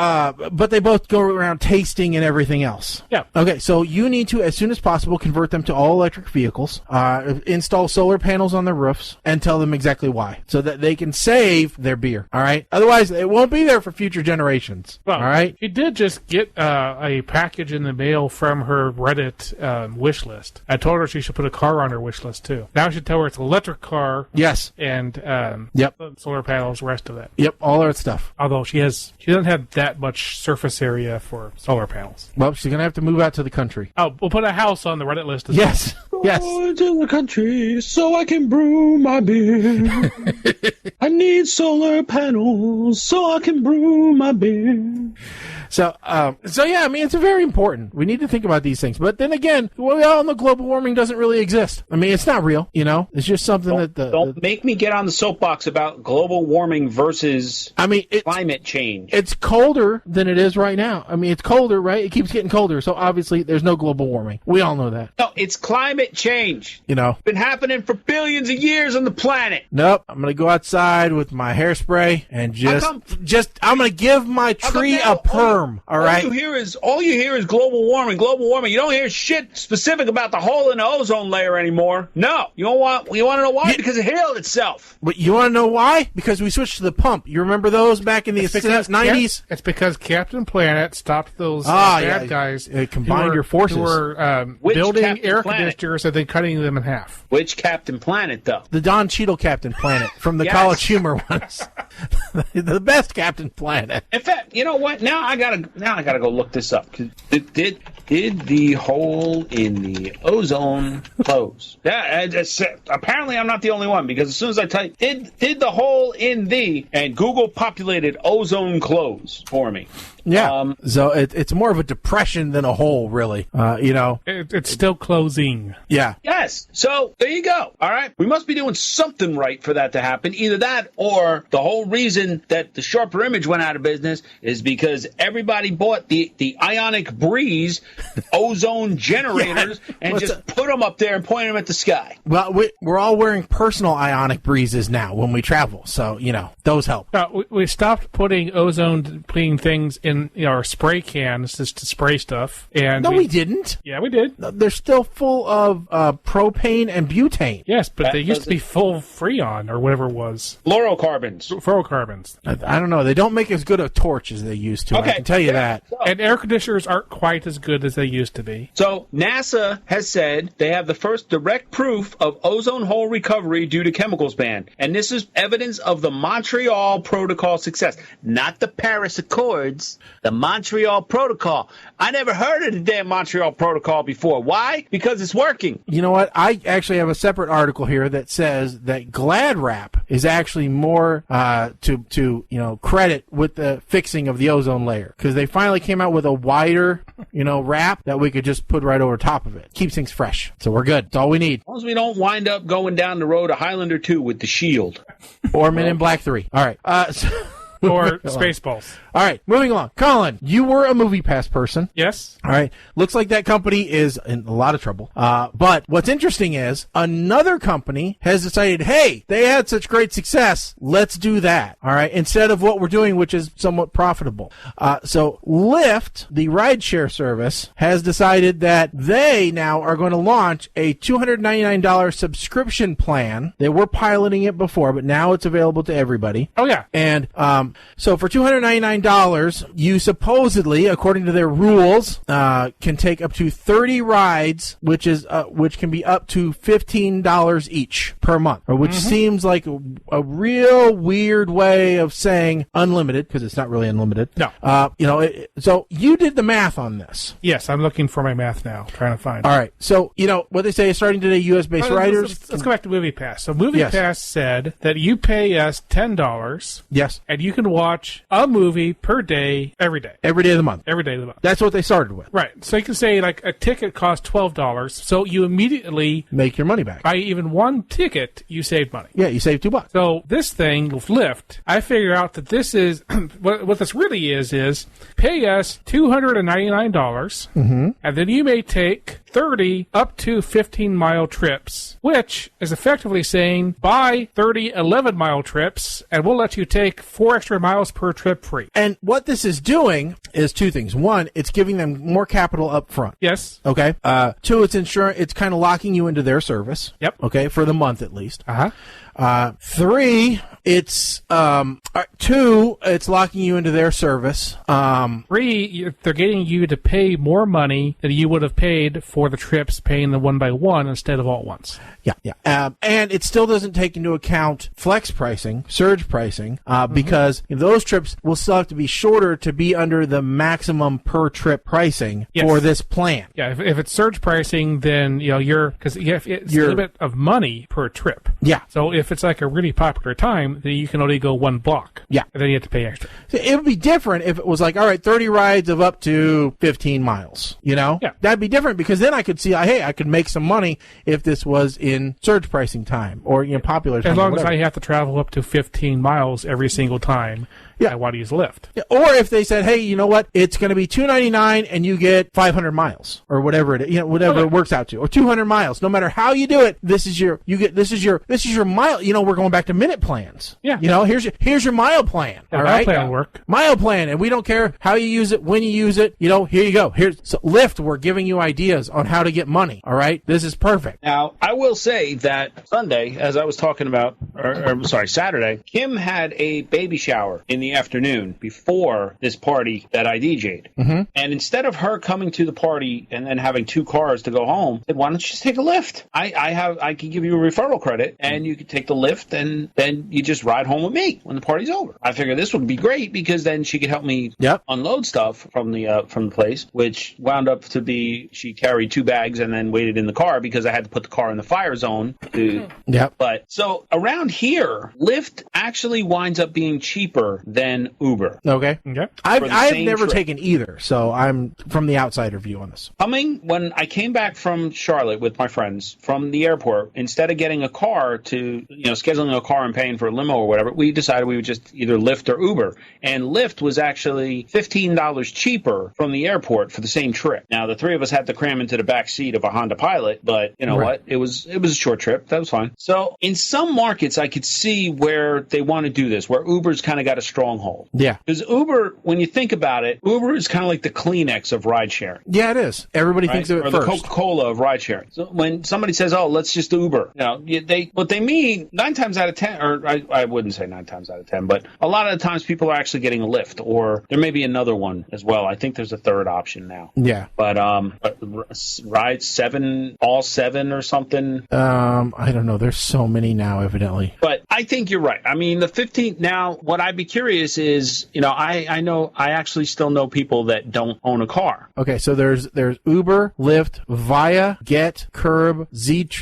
but they both go around tasting and everything else. Yeah. Okay, so you need to, as soon as possible, convert them to all-electric vehicles, install solar panels on their roofs, and tell them exactly why, so that they can save their beer, all right? Otherwise, it won't be there for future generations, well, all right? She did just get a package in the mail from her Reddit wish list. I told her she should put a car on her wish list, too. Now I should tell her it's an electric car. Yes. And solar panels, rest of it. Yep, all that stuff. Although she doesn't have that much surface area for solar panels. Well, she's going to have to move out to the country. Oh, we'll put a house on the Reddit list as yes. well. Yes. Go to the country so I can brew my beer. I need solar panels so I can brew my beer. So yeah, I mean, it's very important. We need to think about these things. But then again, we all know global warming doesn't really exist. I mean, it's not real, you know? It's just something Don't make me get on the soapbox about global warming versus climate change. It's colder than it is right now. I mean, it's colder, right? It keeps getting colder. So obviously, there's no global warming. We all know that. No, it's climate change. You know? It's been happening for billions of years on the planet. Nope. I'm going to go outside with my hairspray and I'm going to give my tree a perm. All right. All you hear is global warming. You don't hear shit specific about the hole in the ozone layer anymore. No. You want to know why? Because it healed itself. But you want to know why? Because we switched to the pump. You remember those back in the 90s? It's because Captain Planet stopped those bad guys. Combined your forces. Who were building air conditioners and then cutting them in half. Which Captain Planet, though? The Don Cheadle Captain Planet from the College Humor ones. The best Captain Planet. In fact, you know what? Now I gotta go look this up. Did the hole in the ozone close? Yeah, apparently I'm not the only one, because as soon as I type did the hole in the, and Google populated ozone close for me. Yeah. So it's more of a depression than a hole, really. You know. It's still closing. Yeah. Yes. So there you go. All right. We must be doing something right for that to happen. Either that, or the whole reason that the Sharper Image went out of business is because everybody bought the Ionic Breeze ozone generators and just put them up there and point them at the sky. Well, we're all wearing personal Ionic Breezes now when we travel. So, you know, those help. We stopped putting ozone-depleting things in our spray cans just to spray stuff. And we didn't. Yeah, we did. They're still full of propane and butane. Yes, but they used to be full of Freon or whatever it was. Fluorocarbons. I don't know. They don't make as good a torch as they used to. Okay. I can tell you that. So, and air conditioners aren't quite as good as they used to be. So NASA has said they have the first direct proof of ozone hole recovery due to chemicals ban. And this is evidence of the Montreal Protocol success. Not the Paris Accords, the Montreal Protocol. I never heard of the damn Montreal Protocol before. Why? Because it's working. You know what? I actually have a separate article here that says that Glad Wrap is actually more to credit with the fixing of the ozone layer, because they finally came out with a wider wrap that we could just put right over top of it. Keeps things fresh. So we're good. That's all we need. As long as we don't wind up going down the road of Highlander 2 with the shield. Or Men in Black 3. All right. Or Spaceballs. All right, moving along. Colin, you were a MoviePass person. Yes. All right. Looks like that company is in a lot of trouble. But what's interesting is another company has decided, hey, they had such great success. Let's do that. All right. Instead of what we're doing, which is somewhat profitable. So Lyft, the rideshare service, has decided that they now are going to launch a $299 subscription plan. They were piloting it before, but now it's available to everybody. Oh, yeah. And So for $299, you supposedly, according to their rules, can take up to 30 rides, which can be up to $15 each per month, or which seems like a real weird way of saying unlimited, because it's not really unlimited. No. So you did the math on this. Yes, I'm looking for my math now, trying to find it. All right. So, what they say is starting today, U.S.-based riders. Let's go back to MoviePass. So MoviePass said that you pay us $10. Yes. And you can watch a movie per day, every day. Every day of the month. Every day of the month. That's what they started with. Right. So you can say, like, a ticket costs $12. So you immediately make your money back. By even one ticket, you save money. Yeah, you save $2. So this thing with Lyft, I figure out that this is what this really is pay us $299, and then you may take 30 up to 15-mile trips, which is effectively saying buy 30 11-mile trips, and we'll let you take 4 extra miles per trip free. And what this is doing is two things. One, it's giving them more capital up front. Yes. Okay. Two, it's kind of locking you into their service. Yep. Okay, for the month at least. Three, it's it's locking you into their service. Three, they're getting you to pay more money than you would have paid for the trips, paying the one by one instead of all at once. Yeah. And it still doesn't take into account flex pricing, surge pricing, because those trips will still have to be shorter to be under the maximum per trip pricing for this plan. Yeah, if it's surge pricing, then because it's a little bit of money per trip. Yeah. So if it's like a really popular time, then you can only go one block. Yeah. And then you have to pay extra. So it would be different if it was like, all right, 30 rides of up to 15 miles, Yeah. That'd be different, because then I could see, hey, I could make some money if this was in surge pricing time or popular time. As long as I have to travel up to 15 miles every single time. I want to use Lyft. Yeah. Or if they said, hey, you know what? It's going to be $299 and you get 500 miles or whatever it is, whatever it works out to, or 200 miles. No matter how you do it, this is your mile. We're going back to minute plans. Yeah. Here's your mile plan. Yeah, all right. Mile plan will work. Mile plan, and we don't care how you use it, when you use it. Here you go. So Lyft, we're giving you ideas on how to get money. All right. This is perfect. Now, I will say that Sunday, as I was talking about, Saturday, Kim had a baby shower in the afternoon before this party that I DJ'd. And instead of her coming to the party and then having 2 cars to go home, I said, why don't you just take a Lyft? I can give you a referral credit, and you can take the Lyft, and then you just ride home with me when the party's over. I figured this would be great, because then she could help me unload stuff from the place, which wound up to be she carried 2 bags and then waited in the car because I had to put the car in the fire zone. But so around here, Lyft actually winds up being cheaper than Uber. Okay. I've never taken either, so I'm from the outsider view on this. When I came back from Charlotte with my friends from the airport, instead of getting a car to, scheduling a car and paying for a limo or whatever, we decided we would just either Lyft or Uber. And Lyft was actually $15 cheaper from the airport for the same trip. Now, the 3 of us had to cram into the back seat of a Honda Pilot, but you know what? It was a short trip. That was fine. So in some markets, I could see where they want to do this, where Uber's kind of got a stronghold. Yeah. Because Uber, when you think about it, Uber is kind of like the Kleenex of ride sharing. Yeah, it is. Everybody thinks of it first. Or the Coca-Cola of ride sharing. So when somebody says, oh, let's just Uber, what they mean 9 times out of 10, or I wouldn't say 9 times out of 10, but a lot of the times people are actually getting a Lyft, or there may be another one as well. I think there's a third option now. Yeah. But ride 7, all 7 or something. I don't know. There's so many now, evidently. But I think you're right. I mean, the 15, now what I'd be curious is, I actually still know people that don't own a car. Okay, so there's Uber, Lyft, Via, Get, Curb,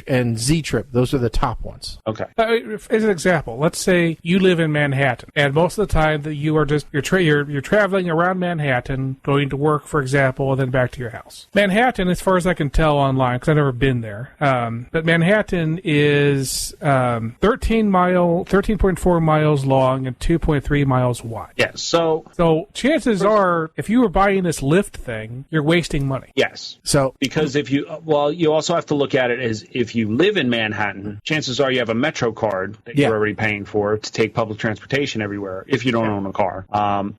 and Z-Trip. Those are the top ones. Okay. As an example, let's say you live in Manhattan, and most of the time that you are just you're traveling around Manhattan, going to work, for example, and then back to your house. Manhattan, as far as I can tell online, because I've never been there, but Manhattan is 13.4 miles long and 2.3 miles wide. Yes. So chances are, if you were buying this Lyft thing, you're wasting money. Yes. So because you also have to look at it as if you live in Manhattan, chances are you have a Metro card that you're already paying for to take public transportation everywhere if you don't own a car.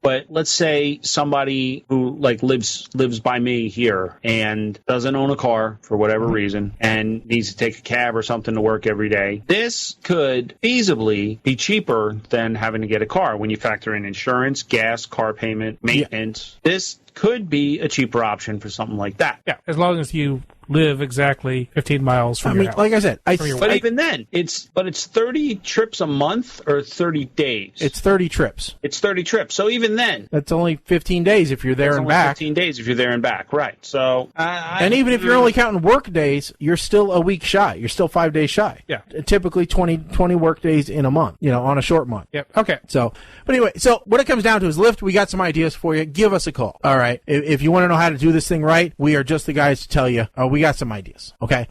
But let's say somebody who lives by me here and doesn't own a car for whatever reason and needs to take a cab or something to work every day. This could feasibly be cheaper than having to get a car when you factor factor in insurance, gas, car payment, maintenance. Yeah. This could be a cheaper option for something like that. Yeah, as long as you live exactly 15 miles from your house. Like I said, even then, it's 30 trips a month or 30 days. It's 30 trips. It's 30 trips. So even then, that's only 15 days if you're there and back. 15 days if you're there and back, right? So, and even if you're only counting work days, you're still a week shy. You're still 5 days shy. Yeah. Typically 20 work days in a month. On a short month. Yep. Okay. So, but anyway, so what it comes down to is Lyft. We got some ideas for you. Give us a call. All right. If you want to know how to do this thing right, we are just the guys to tell you. We got some ideas. Okay.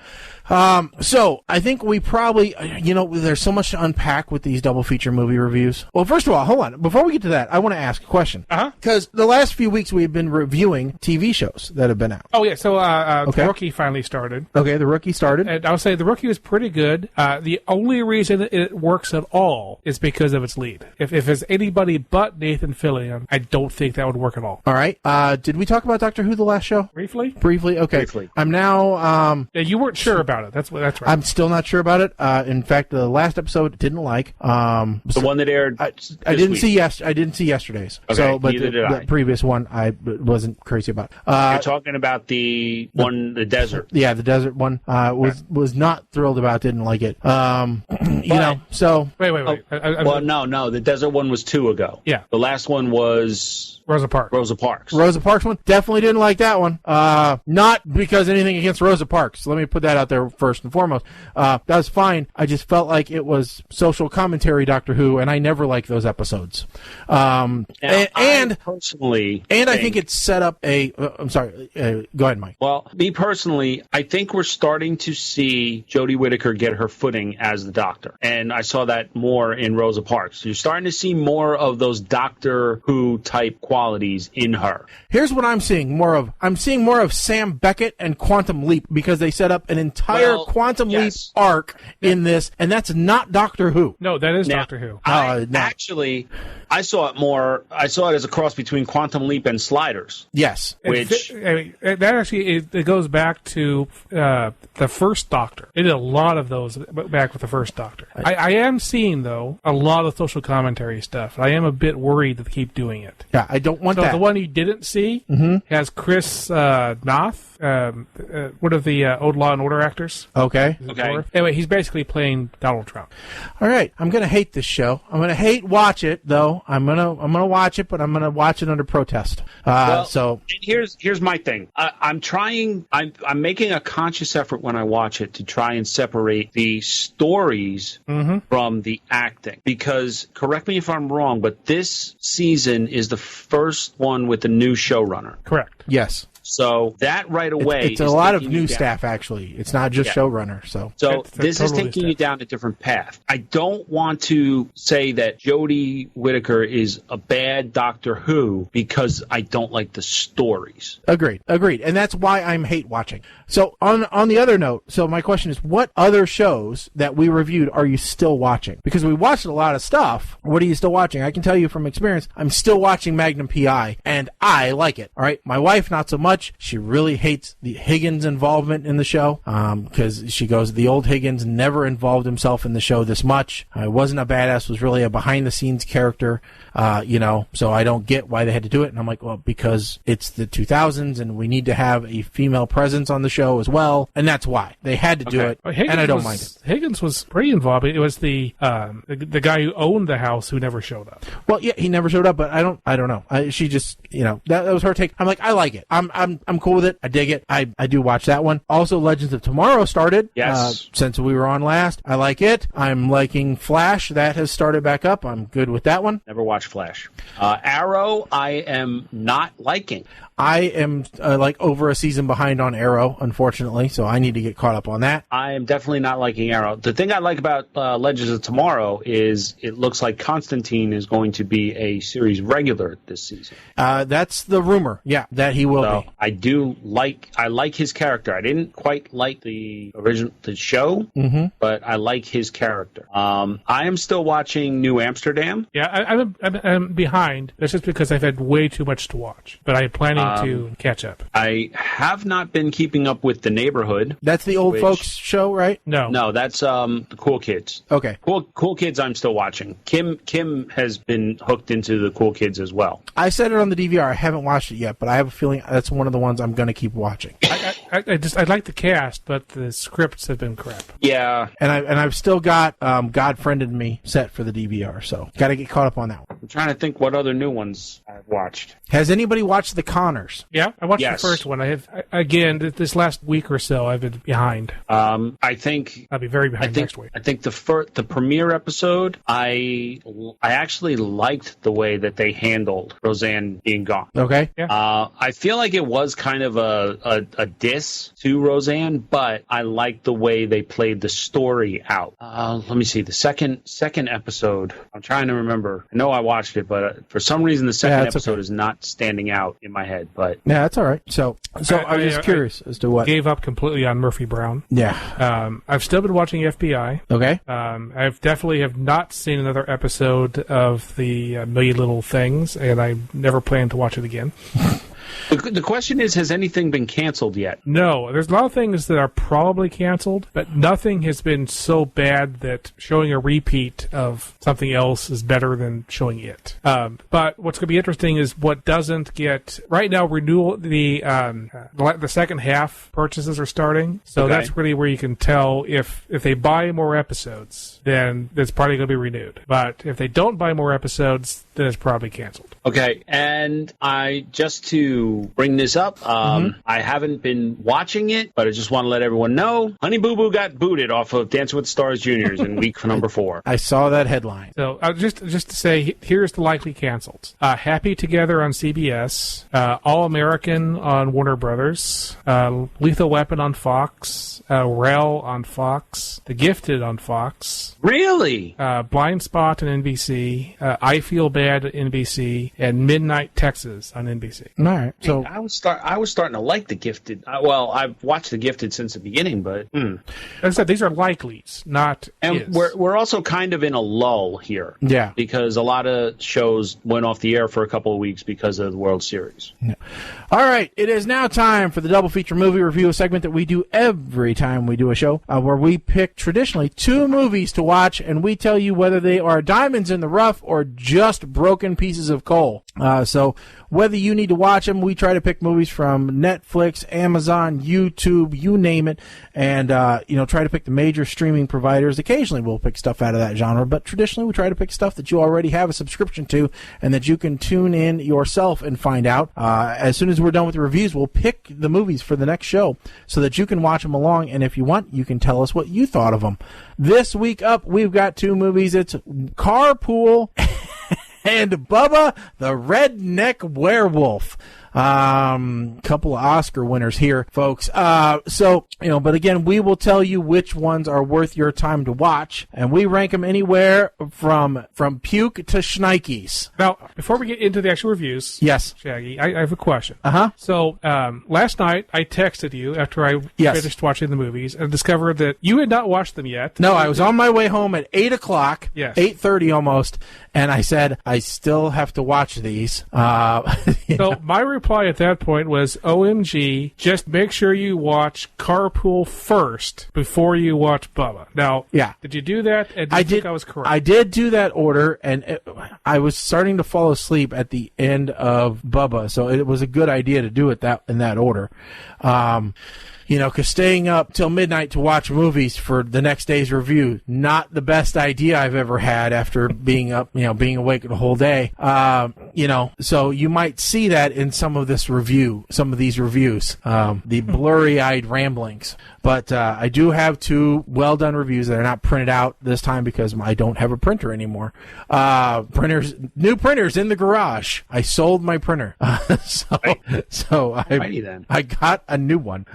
So I think we probably, there's so much to unpack with these double feature movie reviews. Well, first of all, hold on. Before we get to that, I want to ask a question. Because the last few weeks we've been reviewing TV shows that have been out. Oh, yeah. So The Rookie finally started. Okay, The Rookie started. And I would say The Rookie was pretty good. The only reason it works at all is because of its lead. If it's anybody but Nathan Fillion, I don't think that would work at all. All right. Did we talk about Doctor Who the last show? Briefly. Okay. Briefly. I'm now... yeah, you weren't sure about it. That's right. I'm still not sure about it. In fact, the last episode didn't like. The one that aired. I didn't see I didn't see yesterday's. Okay, so, but neither did I. The previous one I wasn't crazy about. You're talking about the desert. Yeah, the desert one. Was not thrilled about. Didn't like it. So wait. No. The desert one was 2 ago. Yeah. The last one was Rosa Parks. Rosa Parks one, definitely didn't like that one. Not because anything against Rosa Parks. Let me put that out there first and foremost. That was fine. I just felt like it was social commentary Doctor Who, and I never liked those episodes. I think it set up a... I'm sorry. Go ahead, Mike. Well, me personally, I think we're starting to see Jodie Whittaker get her footing as the Doctor, and I saw that more in Rosa Parks. You're starting to see more of those Doctor Who type qualities in her. Here's what I'm seeing more of. I'm seeing more of Sam Beckett and Quantum Leap, because they set up an entire Quantum Leap arc in this, and that's not Doctor Who. No, that is Doctor Who. Actually, I saw it as a cross between Quantum Leap and Sliders. Yes. That actually it goes back to the first Doctor. They did a lot of those back with the first Doctor. I am seeing, though, a lot of social commentary stuff. I am a bit worried that they keep doing it. Yeah, I don't want that. So the one you didn't see has Chris Noth, one of the old Law and Order actors. Okay. Anyway, he's basically playing Donald Trump. All right, I'm gonna hate this show. I'm gonna watch it though. I'm gonna watch it, but I'm gonna watch it under protest. So here's my thing. I'm making a conscious effort when I watch it to try and separate the stories from the acting, because correct me if I'm wrong, but this season is the first one with the new showrunner. Correct. Yes. So that right away, it's a lot of new staff. Actually, it's not just showrunner. So this is taking you down a different path. I don't want to say that Jodie Whittaker is a bad Doctor Who because I don't like the stories. Agreed, and that's why I'm hate watching. So on the other note, so my question is, what other shows that we reviewed are you still watching? Because we watched a lot of stuff. What are you still watching? I can tell you from experience, I'm still watching Magnum P.I. and I like it. All right, my wife not so much. She really hates the Higgins involvement in the show because she goes, the old Higgins never involved himself in the show this much. Wasn't a badass, was really a behind-the-scenes character, so I don't get why they had to do it. And I'm like, well, because it's the 2000s and we need to have a female presence on the show as well, and that's why they had to do it, and I don't mind it. Higgins was pretty involved. It was the guy who owned the house who never showed up. Well, yeah, he never showed up, but I don't know. She just, that was her take. I'm like, I like it. I'm cool with it. I dig it. I do watch that one. Also, Legends of Tomorrow started. Yes. Since we were on last. I like it. I'm liking Flash. That has started back up. I'm good with that one. Never watched Flash. Arrow, I am not liking. I am over a season behind on Arrow, unfortunately, so I need to get caught up on that. I am definitely not liking Arrow. The thing I like about Legends of Tomorrow is it looks like Constantine is going to be a series regular this season. That's the rumor. Yeah, that he will be. I like his character. I didn't quite like the show, but I like his character. I am still watching New Amsterdam. Yeah, I'm behind. That's just because I've had way too much to watch, but I'm planning to catch up. I have not been keeping up with The Neighborhood. That's the old folks show, right? No, that's the Cool Kids. Okay. Cool Kids I'm still watching. Kim has been hooked into the Cool Kids as well. I said it on the DVR. I haven't watched it yet, but I have a feeling that's one of the ones I'm going to keep watching. I like the cast, but the scripts have been crap. Yeah. And I've still got God Friended Me set for the DVR, so got to get caught up on that one. I'm trying to think what other new ones I've watched. Has anybody watched The Connors? Yeah, I watched the first one. I have this last week or so. I've been behind. I think I'll be very behind next week. I think the premiere episode, I actually liked the way that they handled Roseanne being gone. Okay. Yeah. I feel like it was kind of a diss to Roseanne, but I liked the way they played the story out. Let me see the second episode. I'm trying to remember. I know I watched it, but for some reason the second episode is not standing out in my head. But yeah, that's all right. So I was just curious as to what gave up completely on Murphy Brown. Yeah. I've still been watching FBI. Okay. I've definitely have not seen another episode of the Million Little Things, and I never plan to watch it again. The question is, has anything been canceled yet? No. There's a lot of things that are probably canceled, but nothing has been so bad that showing a repeat of something else is better than showing it. But what's going to be interesting is what doesn't get... Right now, renewal, the second half purchases are starting, so that's really where you can tell if they buy more episodes, then it's probably going to be renewed. But if they don't buy more episodes, then it's probably canceled. Okay, and just to bring this up, I haven't been watching it, but I just want to let everyone know, Honey Boo Boo got booted off of Dancing with the Stars Juniors in week number 4. I saw that headline. So just to say, here's the likely cancels. Happy Together on CBS, All American on Warner Brothers, Lethal Weapon on Fox, Rel on Fox, The Gifted on Fox. Really? Blind Spot on NBC, I Feel Bad at NBC, and Midnight Texas on NBC. All right. So I was starting to like The Gifted. I've watched The Gifted since the beginning, but as I said, these are likelies, not. And we're also kind of in a lull here. Yeah. Because a lot of shows went off the air for a couple of weeks because of the World Series. Yeah. All right. It is now time for the double feature movie review, a segment that we do every time we do a show, where we pick traditionally 2 movies to watch, and we tell you whether they are diamonds in the rough or just broken pieces of coal. So whether you need to watch them, we try to pick movies from Netflix, Amazon, YouTube, you name it, and try to pick the major streaming providers. Occasionally we'll pick stuff out of that genre, but traditionally we try to pick stuff that you already have a subscription to and that you can tune in yourself and find out. As soon as we're done with the reviews, we'll pick the movies for the next show so that you can watch them along, and if you want, you can tell us what you thought of them. This week up, we've got 2 movies. It's Carpool and Bubba the Redneck Werewolf. Couple of Oscar winners here, folks. But again, we will tell you which ones are worth your time to watch, and we rank them anywhere from puke to schnikes. Now, before we get into the actual reviews, yes, Shaggy, I have a question. So, last night I texted you after I finished watching the movies and discovered that you had not watched them yet. No, I was on my way home at 8 o'clock, yes. 8:30 almost, and I said, I still have to watch these. So my reply at that point was, OMG, just make sure you watch Carpool first before you watch Bubba. Now, did you do that? And I think I was correct? I did do that order, and I was starting to fall asleep at the end of Bubba, so it was a good idea to do it in that order. Because staying up till midnight to watch movies for the next day's review, not the best idea I've ever had after being up, being awake the whole day. So you might see that in some of these reviews, the blurry-eyed ramblings. But I do have 2 well-done reviews that are not printed out this time because I don't have a printer anymore. New printers in the garage. I sold my printer. So I got a new one.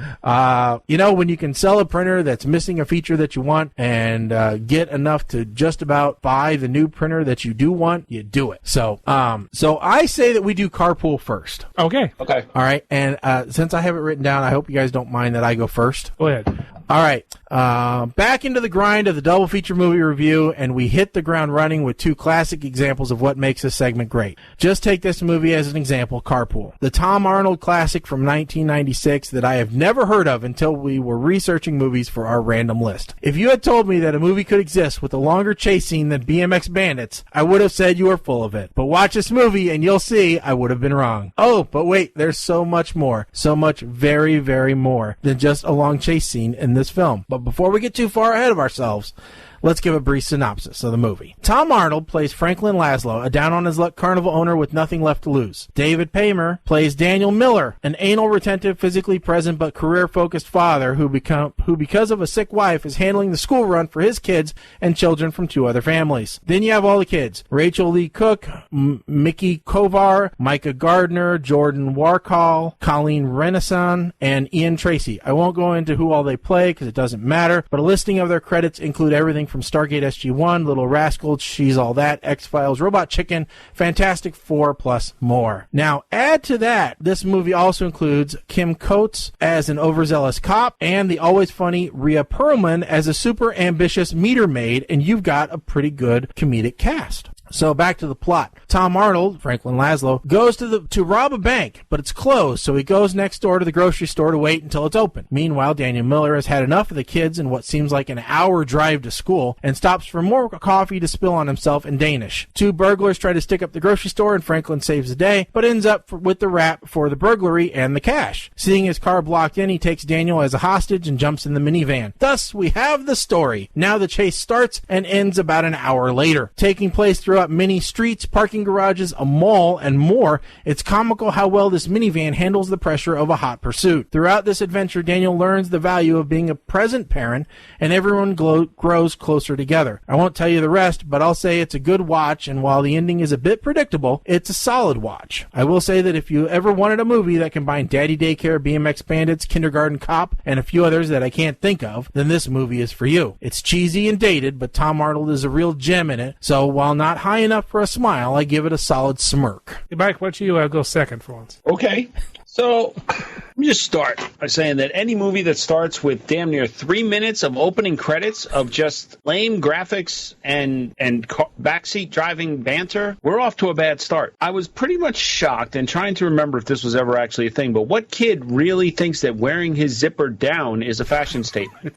when you can sell a printer that's missing a feature that you want and get enough to just about buy the new printer that you do want, you do it. So I say that we do carpool first. Okay. All right. And since I have it written down, I hope you guys don't mind that I go first. Go ahead. All right. Back into the grind of the double feature movie review, and we hit the ground running with two classic examples of what makes this segment great. Just take this movie as an example, Carpool. The Tom Arnold classic from 1996 that I have never heard of until we were researching movies for our random list. If you had told me that a movie could exist with a longer chase scene than BMX Bandits, I would have said you were full of it. But watch this movie and you'll see I would have been wrong. Oh, but wait, there's so much more. So much very, very more than just a long chase scene in this film. But before we get too far ahead of ourselves, let's give a brief synopsis of the movie. Tom Arnold plays Franklin Laszlo, a down-on-his-luck carnival owner with nothing left to lose. David Paymer plays Daniel Miller, an anal retentive, physically present but career-focused father who because of a sick wife, is handling the school run for his kids and children from two other families. Then you have all the kids. Rachel Lee Cook, Mickey Kovar, Micah Gardner, Jordan Warkall, Colleen Renaissance, and Ian Tracy. I won't go into who all they play because it doesn't matter, but a listing of their credits include everything from Stargate SG-1, Little Rascals, She's All That, X-Files, Robot Chicken, Fantastic Four, plus more. Now, add to that, this movie also includes Kim Coates as an overzealous cop and the always funny Rhea Perlman as a super ambitious meter maid, and you've got a pretty good comedic cast. So back to the plot. Tom Arnold, Franklin Laszlo, goes to rob a bank, but it's closed, so he goes next door to the grocery store to wait until it's open. Meanwhile, Daniel Miller has had enough of the kids in what seems like an hour drive to school and stops for more coffee to spill on himself in Danish. Two burglars try to stick up the grocery store and Franklin saves the day, but ends up with the rap for the burglary and the cash. Seeing his car blocked in, he takes Daniel as a hostage and jumps in the minivan. Thus, we have the story. Now the chase starts and ends about an hour later. Taking place throughout many streets, parking garages, a mall, and more, it's comical how well this minivan handles the pressure of a hot pursuit. Throughout this adventure, Daniel learns the value of being a present parent, and everyone grows closer together. I won't tell you the rest, but I'll say it's a good watch, and while the ending is a bit predictable, it's a solid watch. I will say that if you ever wanted a movie that combined Daddy Daycare, BMX Bandits, Kindergarten Cop, and a few others that I can't think of, then this movie is for you. It's cheesy and dated, but Tom Arnold is a real gem in it, so while not high enough for a smile, I give it a solid smirk. Hey, Mike, why don't you go second for once? Okay. So, let me just start by saying that any movie that starts with damn near 3 minutes of opening credits of just lame graphics and backseat driving banter, we're off to a bad start. I was pretty much shocked and trying to remember if this was ever actually a thing, but what kid really thinks that wearing his zipper down is a fashion statement?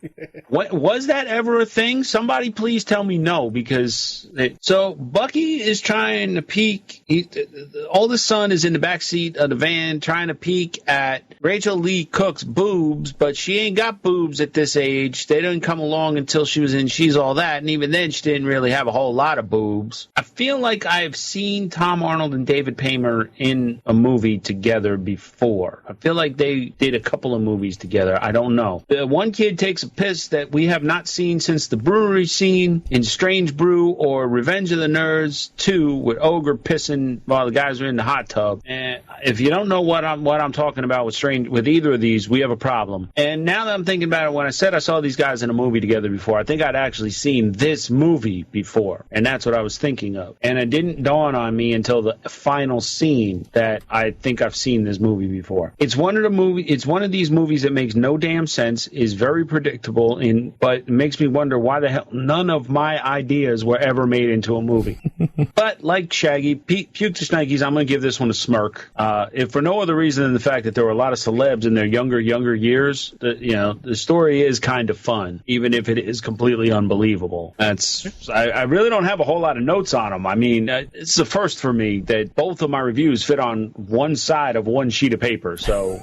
Was that ever a thing? Somebody please tell me no, because... So, Bucky is trying to peek. Oldest son is in the backseat of the van trying to peek at Rachel Lee Cook's boobs, but she ain't got boobs at this age. They didn't come along until she was in She's All That, and even then she didn't really have a whole lot of boobs. I feel like I've seen Tom Arnold and David Paymer in a movie together before. I feel like they did a couple of movies together. I don't know. The one kid takes a piss that we have not seen since the brewery scene in Strange Brew or Revenge of the Nerds 2 with Ogre pissing while the guys are in the hot tub. And if you don't know what I'm talking about with either of these, we have a problem. And now that I'm thinking about it, when I said I saw these guys in a movie together before, I think I'd actually seen this movie before, and that's what I was thinking of. And it didn't dawn on me until the final scene that I think I've seen this movie before. It's one of these movies that makes no damn sense, is very predictable, but it makes me wonder why the hell none of my ideas were ever made into a movie. But like Shaggy, puke to Shnikes, I'm going to give this one a smirk. If for no other reason than the fact that there were a lot of celebs in their younger years, the story is kind of fun, even if it is completely unbelievable. I really don't have a whole lot of notes on them. I mean, it's the first for me that both of my reviews fit on one side of one sheet of paper. So,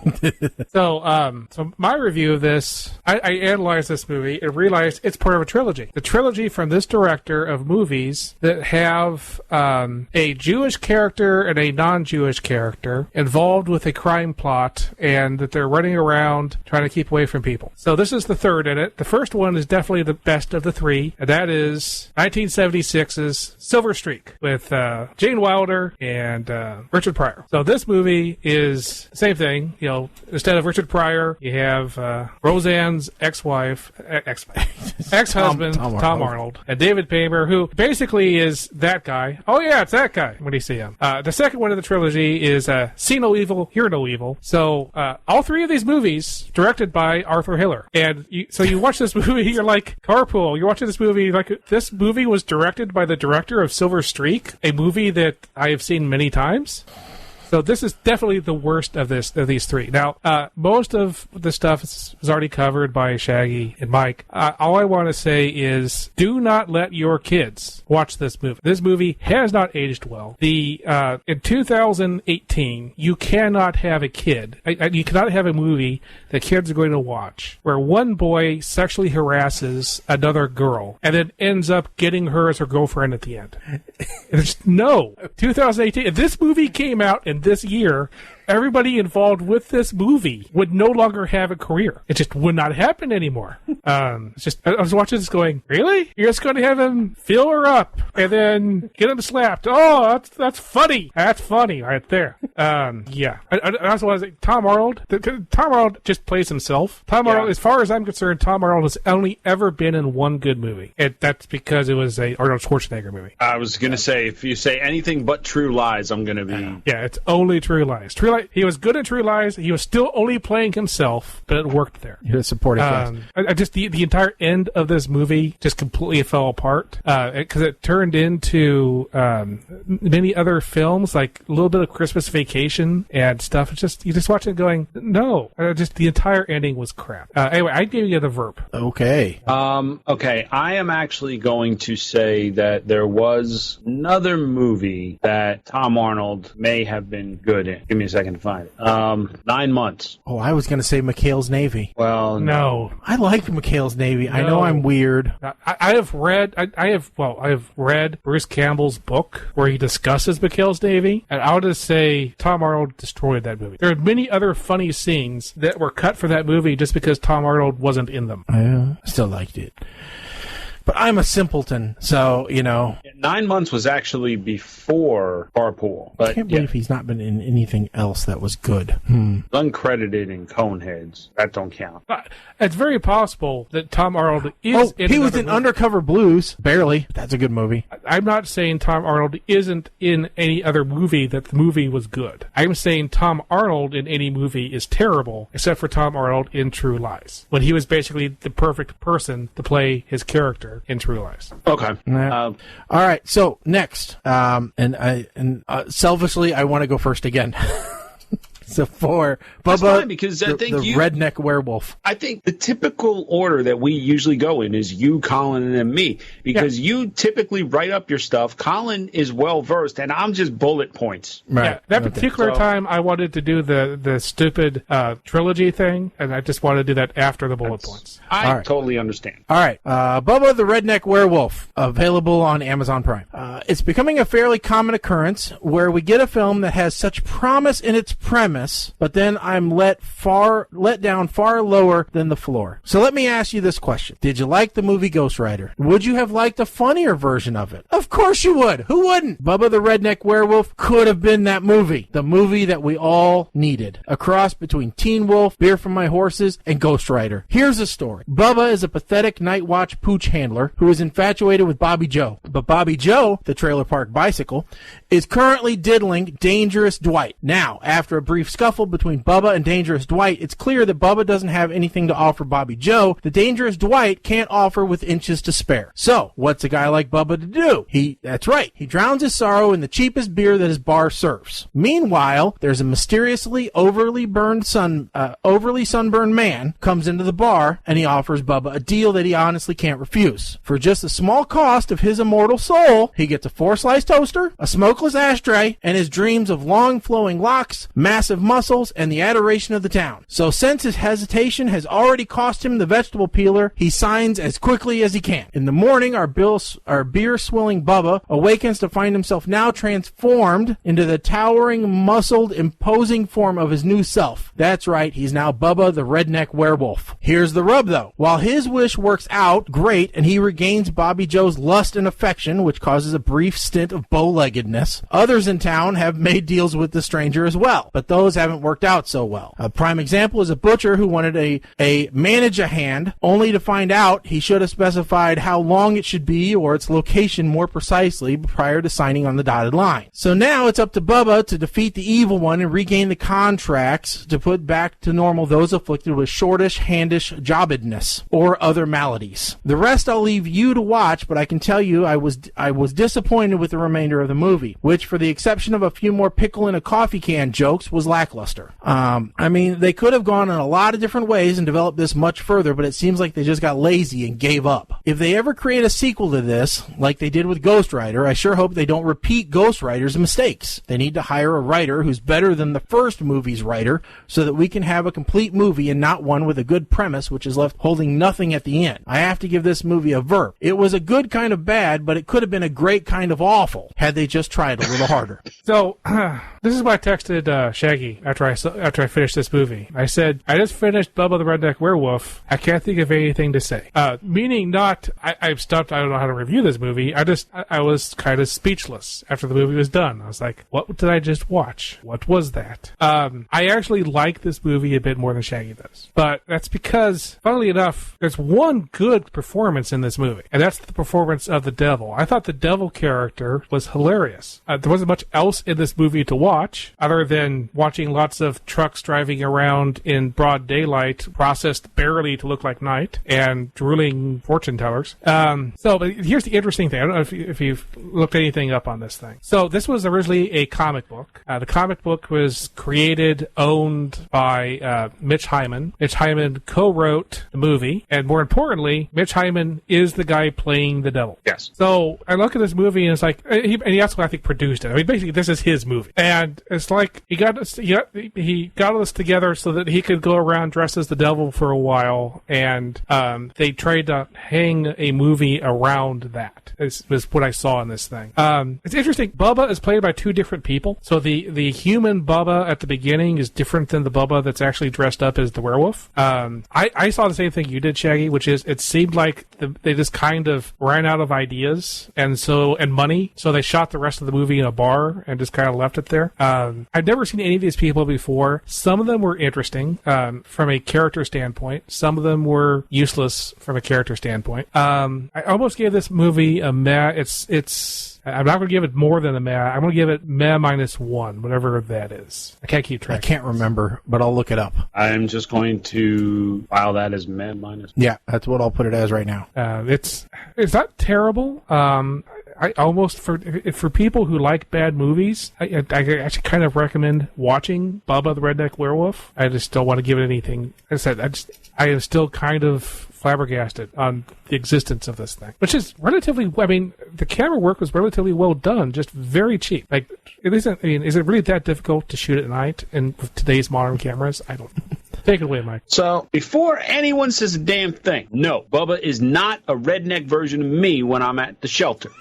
so my review of this, I analyzed this movie and realized it's part of a trilogy. The trilogy from this director of movies that have a Jewish character and a non-Jewish character involved with a crime plot, and that they're running around trying to keep away from people. So this is the third in it. The first one is definitely the best of the three, and that is 1976's Silver Streak with Gene Wilder and Richard Pryor. So this movie is the same thing. You know, instead of Richard Pryor, you have Roseanne's ex-husband, Tom Arnold, and David Paymer, who basically is that guy. Oh yeah, it's that guy when you see him. The second one of the trilogy is See No Evil, Hear No Evil. So all three of these movies directed by Arthur Hiller. And so you watch this movie, you're like, carpool. You're watching this movie, like, this movie was directed by the director of Silver Streak, a movie that I have seen many times. So this is definitely the worst of these three. Now, most of the stuff is already covered by Shaggy and Mike. All I want to say is, do not let your kids watch this movie. This movie has not aged well. In 2018, you cannot have a kid. You cannot have a movie that kids are going to watch where one boy sexually harasses another girl and then ends up getting her as her girlfriend at the end. No. 2018. If this movie came out in this year, everybody involved with this movie would no longer have a career. It just would not happen anymore. It's just, I was watching this going, really? You're just going to have him fill her up and then get him slapped? Oh, that's funny. That's funny right there. Yeah. I also want to say, Tom Arnold just plays himself. Tom Arnold, as far as I'm concerned, Tom Arnold has only ever been in one good movie. That's because it was a Arnold Schwarzenegger movie. I was going to say, if you say anything but True Lies, I'm going to be... Yeah, it's only True Lies. He was good at True Lies. He was still only playing himself, but it worked there. He was supporting cast. Just the entire end of this movie just completely fell apart because it turned into many other films, like a little bit of Christmas Vacation and stuff. It's just, you just watch it going, no. Just the entire ending was crap. Anyway, I gave you the verb. Okay. Okay, I am actually going to say that there was another movie that Tom Arnold may have been good in. Give me a second to find it. 9 months. Oh, I was going to say McHale's Navy. Well, no. I liked McHale's Navy. No. I know I'm weird. I have read Bruce Campbell's book where he discusses McHale's Navy, and I'll just say Tom Arnold destroyed that movie. There are many other funny scenes that were cut for that movie just because Tom Arnold wasn't in them. I still liked it. But I'm a simpleton, so, 9 months was actually before Carpool. But I can't believe he's not been in anything else that was good. Uncredited in Coneheads. That don't count. It's very possible that Tom Arnold is in he was in movie. Undercover Blues. Barely. That's a good movie. I'm not saying Tom Arnold isn't in any other movie that the movie was good. I'm saying Tom Arnold in any movie is terrible, except for Tom Arnold in True Lies, when he was basically the perfect person to play his character in True Lies. Okay. All right. So next, selfishly, I want to go first again. So for Bubba, because the redneck werewolf. I think the typical order that we usually go in is you, Colin, and me. Because you typically write up your stuff. Colin is well-versed, and I'm just bullet points. Right. Yeah, that particular time, I wanted to do the stupid trilogy thing, and I just wanted to do that after the bullet points. I totally understand. All right. Bubba the Redneck Werewolf, available on Amazon Prime. It's becoming a fairly common occurrence where we get a film that has such promise in its premise, but then I'm let down far lower than the floor. So let me ask you this question. Did you like the movie Ghost Rider? Would you have liked a funnier version of it? Of course you would. Who wouldn't? Bubba the Redneck Werewolf could have been that movie. The movie that we all needed. A cross between Teen Wolf, Beer from My Horses, and Ghost Rider. Here's the story. Bubba is a pathetic night watch pooch handler who is infatuated with Bobby Joe. But Bobby Joe, the trailer park bicycle, is currently diddling Dangerous Dwight. Now, after a brief scuffle between Bubba and Dangerous Dwight, it's clear that Bubba doesn't have anything to offer Bobby Joe. The Dangerous Dwight can't offer with inches to spare. So, what's a guy like Bubba to do? That's right, he drowns his sorrow in the cheapest beer that his bar serves. Meanwhile, there's a mysteriously overly sunburned man comes into the bar, and he offers Bubba a deal that he honestly can't refuse. For just the small cost of his immortal soul, he gets a 4-slice toaster, a smokeless smokeless ashtray and his dreams of long flowing locks, massive muscles, and the adoration of the town. So since his hesitation has already cost him the vegetable peeler, he signs as quickly as he can. In the morning, our beer-swilling Bubba awakens to find himself now transformed into the towering, muscled, imposing form of his new self. That's right, he's now Bubba the redneck werewolf. Here's the rub, though. While his wish works out great and he regains Bobby Joe's lust and affection, which causes a brief stint of bow-leggedness, others in town have made deals with the stranger as well, but those haven't worked out so well. A prime example is a butcher who wanted a manage-a-hand, only to find out he should have specified how long it should be or its location more precisely prior to signing on the dotted line. So now it's up to Bubba to defeat the evil one and regain the contracts to put back to normal those afflicted with shortish, handish jobbedness or other maladies. The rest I'll leave you to watch, but I can tell you I was disappointed with the remainder of the movie, which, for the exception of a few more pickle in a coffee can jokes, was lackluster. I mean, they could have gone in a lot of different ways and developed this much further, but it seems like they just got lazy and gave up. If they ever create a sequel to this, like they did with Ghost Rider, I sure hope they don't repeat Ghost Rider's mistakes. They need to hire a writer who's better than the first movie's writer so that we can have a complete movie and not one with a good premise which is left holding nothing at the end. I have to give this movie a verb. It was a good kind of bad, but it could have been a great kind of awful had they just tried a little harder. So, this is why I texted Shaggy after I finished this movie. I said, I just finished Bubba the Redneck Werewolf. I can't think of anything to say. Meaning not, I'm stumped, I don't know how to review this movie. I was kind of speechless after the movie was done. I was like, what did I just watch? What was that? I actually like this movie a bit more than Shaggy does. But that's because, funnily enough, there's one good performance in this movie, and that's the performance of the devil. I thought the devil character was hilarious. There wasn't much else in this movie to watch, other than watching lots of trucks driving around in broad daylight, processed barely to look like night, and drooling fortune tellers. But here's the interesting thing. I don't know if you've looked anything up on this thing. So this was originally a comic book. The comic book was created, owned by Mitch Hyman. Mitch Hyman co-wrote the movie, and more importantly, Mitch Hyman is the guy playing the devil. Yes. So I look at this movie and it's like, he also, I think, produced it. I mean, basically, this is his movie, and it's like he got all this together so that he could go around dressed as the devil for a while, and they tried to hang a movie around that. Is what I saw in this thing. It's interesting. Bubba is played by two different people. So the human Bubba at the beginning is different than the Bubba that's actually dressed up as the werewolf. I saw the same thing you did, Shaggy, which is it seemed like they just kind of ran out of ideas and money, so they shot the rest of the movie in a bar and just kind of left it there. I've never seen any of these people before. Some of them were interesting from a character standpoint. Some of them were useless from a character standpoint. I almost gave this movie a meh. I'm not going to give it more than a meh. I'm going to give it meh -1, whatever that is. I can't keep track. I can't remember, but I'll look it up. I'm just going to file that as meh -1. Yeah, that's what I'll put it as right now. It's not terrible. I almost, for people who like bad movies, I actually kind of recommend watching Bubba the Redneck Werewolf. I just don't want to give it anything. As I said, I am still kind of flabbergasted on the existence of this thing, which is relatively, I mean, the camera work was relatively well done, just very cheap. Like, it isn't, I mean, is it really that difficult to shoot at night and with today's modern cameras? I don't know. Take it away, Mike. So, before anyone says a damn thing, no, Bubba is not a redneck version of me when I'm at the shelter.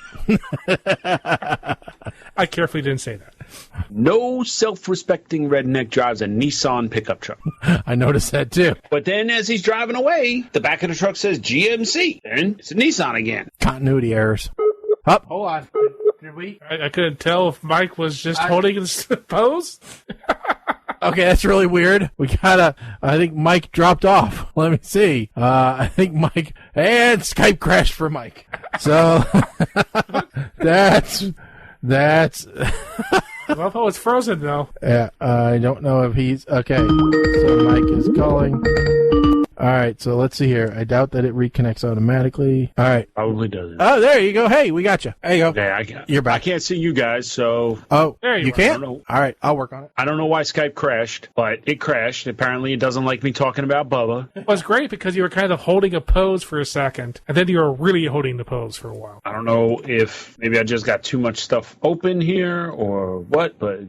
I carefully didn't say that. No self-respecting redneck drives a Nissan pickup truck. I noticed that too. But then as he's driving away, the back of the truck says GMC, and it's a Nissan again. Continuity errors. Up. Hold on. Did we? I couldn't tell if Mike was just holding his pose. Okay, that's really weird. I think Mike dropped off. Let me see. I think Mike, and Skype crashed for Mike. So, that's. Well, if it was frozen, though. Yeah, I don't know if he's, okay. So Mike is calling. All right, so let's see here. I doubt that it reconnects automatically. All right. Probably doesn't. Oh, there you go. Hey, we got you. There you go. Okay, You're back. I can't see you guys, so... Oh, there you can't? All right, I'll work on it. I don't know why Skype crashed, but it crashed. Apparently, it doesn't like me talking about Bubba. It was great because you were kind of holding a pose for a second, and then you were really holding the pose for a while. I don't know if maybe I just got too much stuff open here or what, but...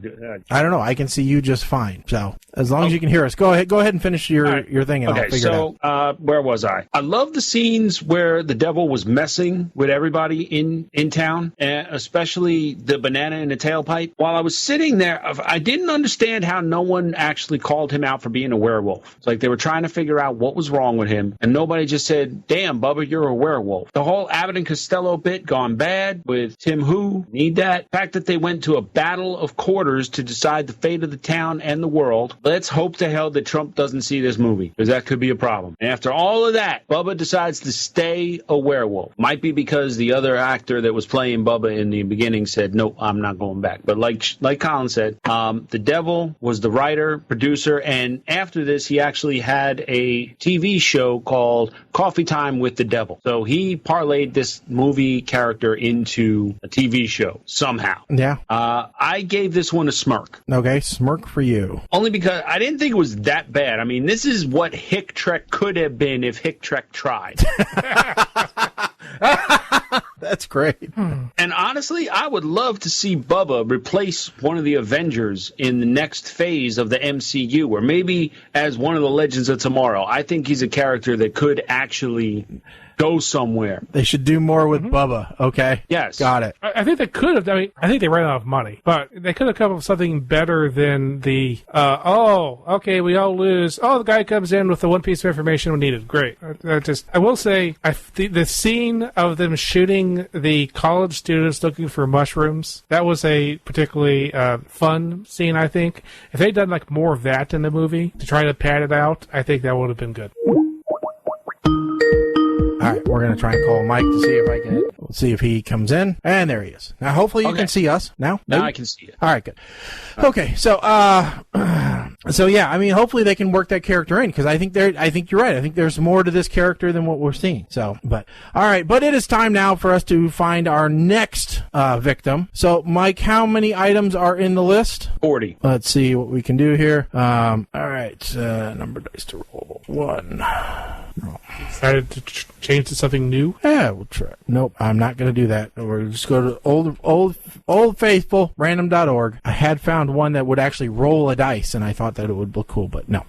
I don't know. I can see you just fine. So, as long as you can hear us, go ahead and finish your thing, and I'll figure it out. Where was I? I love the scenes where the devil was messing with everybody in town, especially the banana in the tailpipe. While I was sitting there, I didn't understand how no one actually called him out for being a werewolf. It's like they were trying to figure out what was wrong with him, and nobody just said, damn, Bubba, you're a werewolf. The whole Abbott and Costello bit gone bad with Tim Who. Need that. The fact that they went to a battle of quarters to decide the fate of the town and the world. Let's hope to hell that Trump doesn't see this movie, because that could be a problem. And after all of that, Bubba decides to stay a werewolf. Might be because the other actor that was playing Bubba in the beginning said, nope, I'm not going back. But like Colin said, the devil was the writer, producer, and after this, he actually had a TV show called Coffee Time with the Devil. So he parlayed this movie character into a TV show somehow. Yeah. I gave this one a smirk. Okay, smirk for you. Only because I didn't think it was that bad. I mean, this is what Hick Trek could have been if Hick Trek tried. That's great. And honestly, I would love to see Bubba replace one of the Avengers in the next phase of the MCU, or maybe as one of the Legends of Tomorrow. I think he's a character that could actually go somewhere. They should do more with Bubba, okay? Yes. Got it. I think they could have. I mean, I think they ran out of money, but they could have come up with something better than the, okay, we all lose. Oh, the guy comes in with the one piece of information we needed. Great. I will say, the scene of them shooting the college students looking for mushrooms, that was a particularly fun scene, I think. If they'd done like more of that in the movie to try to pad it out, I think that would have been good. All right, we're going to try and call Mike to see if I can. We'll see if he comes in. And there he is. Now, hopefully you can see us. Now? Now I can see you. All right, good. Okay, so yeah, I mean, hopefully they can work that character in, because I think you're right. I think there's more to this character than what we're seeing. So, all right, but it is time now for us to find our next victim. So, Mike, how many items are in the list? 40. Let's see what we can do here. All right, number dice to roll. 1. Decided to change to something new? Yeah, we'll try. Nope, I'm not going to do that. We're just go to old faithful random.org. I had found one that would actually roll a dice, and I thought that it would look cool, but no.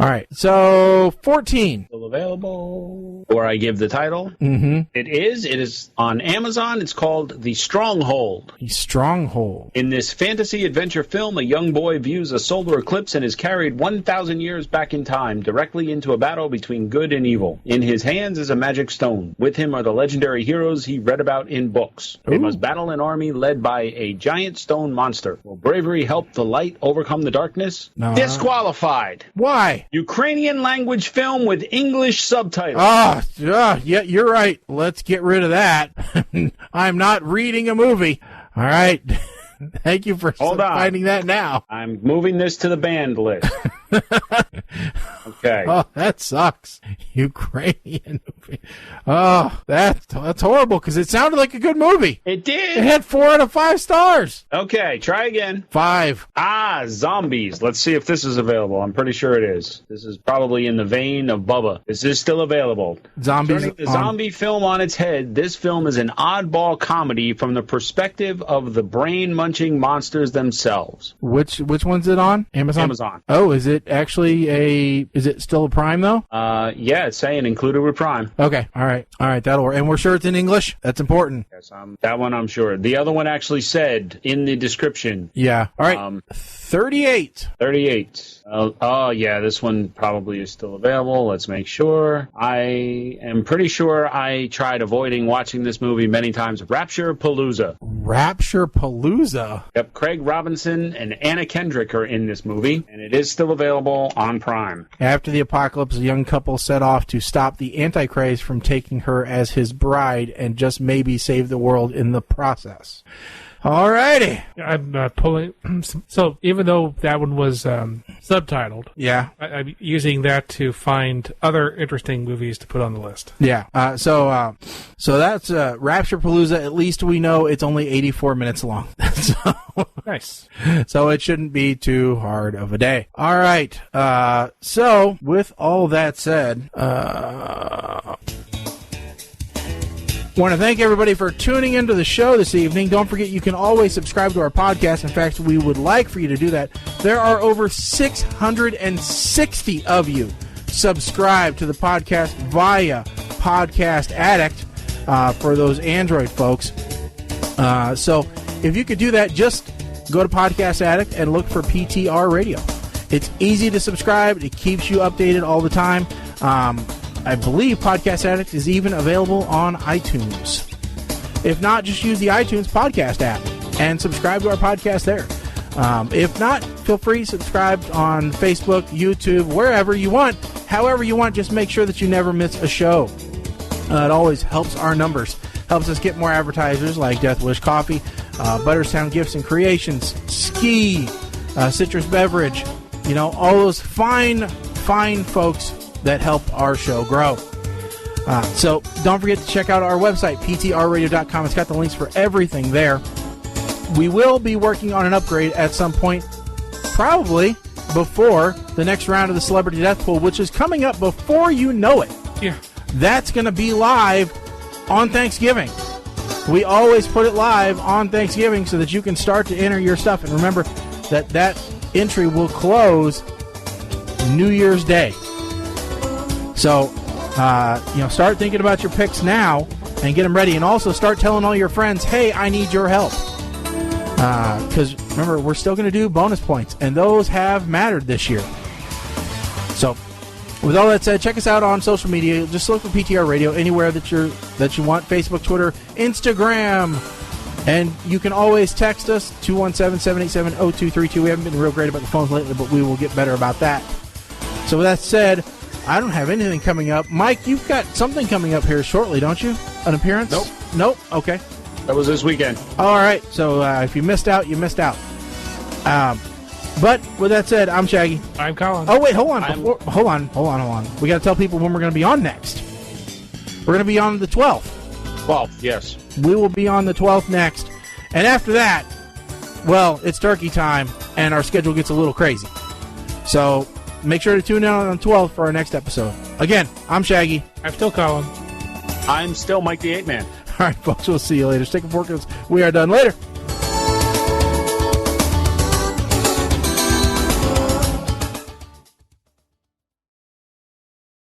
All right, so 14. Still available. Or I give the title. Mm-hmm. It is on Amazon. It's called The Stronghold. The Stronghold. In this fantasy adventure film, a young boy views a solar eclipse and is carried 1,000 years back in time, directly into a battle between good and evil. In his hands is a magic stone. With him are the legendary heroes he read about in books. They must battle an army led by a giant stone monster. Will bravery help the light overcome the darkness? No. Disqualified. Why? Ukrainian language film with English subtitles. Yeah, you're right. Let's get rid of that. I'm not reading a movie. All right. Thank you for finding that now. I'm moving this to the banned list. Okay. Oh, that sucks. Ukrainian movie. Oh, that's horrible, because it sounded like a good movie. It did. It had 4 out of 5 stars. Okay, try again. 5. Zombies. Let's see if this is available. I'm pretty sure it is. This is probably in the vein of Bubba. This is still available. Zombies. Turning the zombie film on its head, this film is an oddball comedy from the perspective of the brain-munching monsters themselves. Which one's it on? Amazon. Oh, is it actually is it still a Prime, though? Yeah, it's saying included with Prime. Okay, all right, that'll work. And we're sure it's in English? That's important. Yes, that one I'm sure. The other one actually said in the description. Yeah, all right, 38. 38. Yeah, this one probably is still available. Let's make sure. I am pretty sure I tried avoiding watching this movie many times. Rapture Palooza. Rapture Palooza? Yep, Craig Robinson and Anna Kendrick are in this movie, and it is still available on Prime. After the apocalypse, a young couple set off to stop the Antichrist from taking her as his bride and just maybe save the world in the process. Alrighty. I'm pulling. So even though that one was subtitled. Yeah. I'm using that to find other interesting movies to put on the list. Yeah. So that's Rapturepalooza. At least we know it's only 84 minutes long. Nice. So it shouldn't be too hard of a day. All right. So with all that said, want to thank everybody for tuning into the show this evening. Don't forget you can always subscribe to our podcast. In fact, we would like for you to do that. There are over 660 of you subscribed to the podcast via Podcast Addict for those Android folks. So if you could do that, just go to Podcast Addict and look for PTR Radio. It's easy to subscribe. It keeps you updated all the time. I believe Podcast Addict is even available on iTunes. If not, just use the iTunes podcast app and subscribe to our podcast there. If not, feel free to subscribe on Facebook, YouTube, wherever you want. However you want, just make sure that you never miss a show. It always helps our numbers. Helps us get more advertisers like Death Wish Coffee, Butterstown Gifts and Creations, Ski, Citrus Beverage, all those fine folks that help our show grow. So don't forget to check out our website, ptrradio.com. It's got the links for everything there. We will be working on an upgrade at some point, probably before the next round of the Celebrity Death Pool, which is coming up before you know it. Yeah. That's going to be live on Thanksgiving. We always put it live on Thanksgiving so that you can start to enter your stuff. And remember that entry will close New Year's Day. So, start thinking about your picks now and get them ready. And also start telling all your friends, hey, I need your help. Because, remember, we're still going to do bonus points. And those have mattered this year. So, with all that said, check us out on social media. Just look for PTR Radio anywhere that you want. Facebook, Twitter, Instagram. And you can always text us, 217-787-0232. We haven't been real great about the phones lately, but we will get better about that. So, with that said, I don't have anything coming up. Mike, you've got something coming up here shortly, don't you? An appearance? Nope? Okay. That was this weekend. All right. So if you missed out, you missed out. But with that said, I'm Shaggy. I'm Colin. Oh, wait, hold on. Hold on. We got to tell people when we're going to be on next. We're going to be on the 12th. 12th, yes. We will be on the 12th next. And after that, well, it's turkey time, and our schedule gets a little crazy. So make sure to tune in on the 12th for our next episode. Again, I'm Shaggy. I'm still Colin. I'm still Mike the Apeman. All right, folks, we'll see you later. Stick and fork us. We are done later.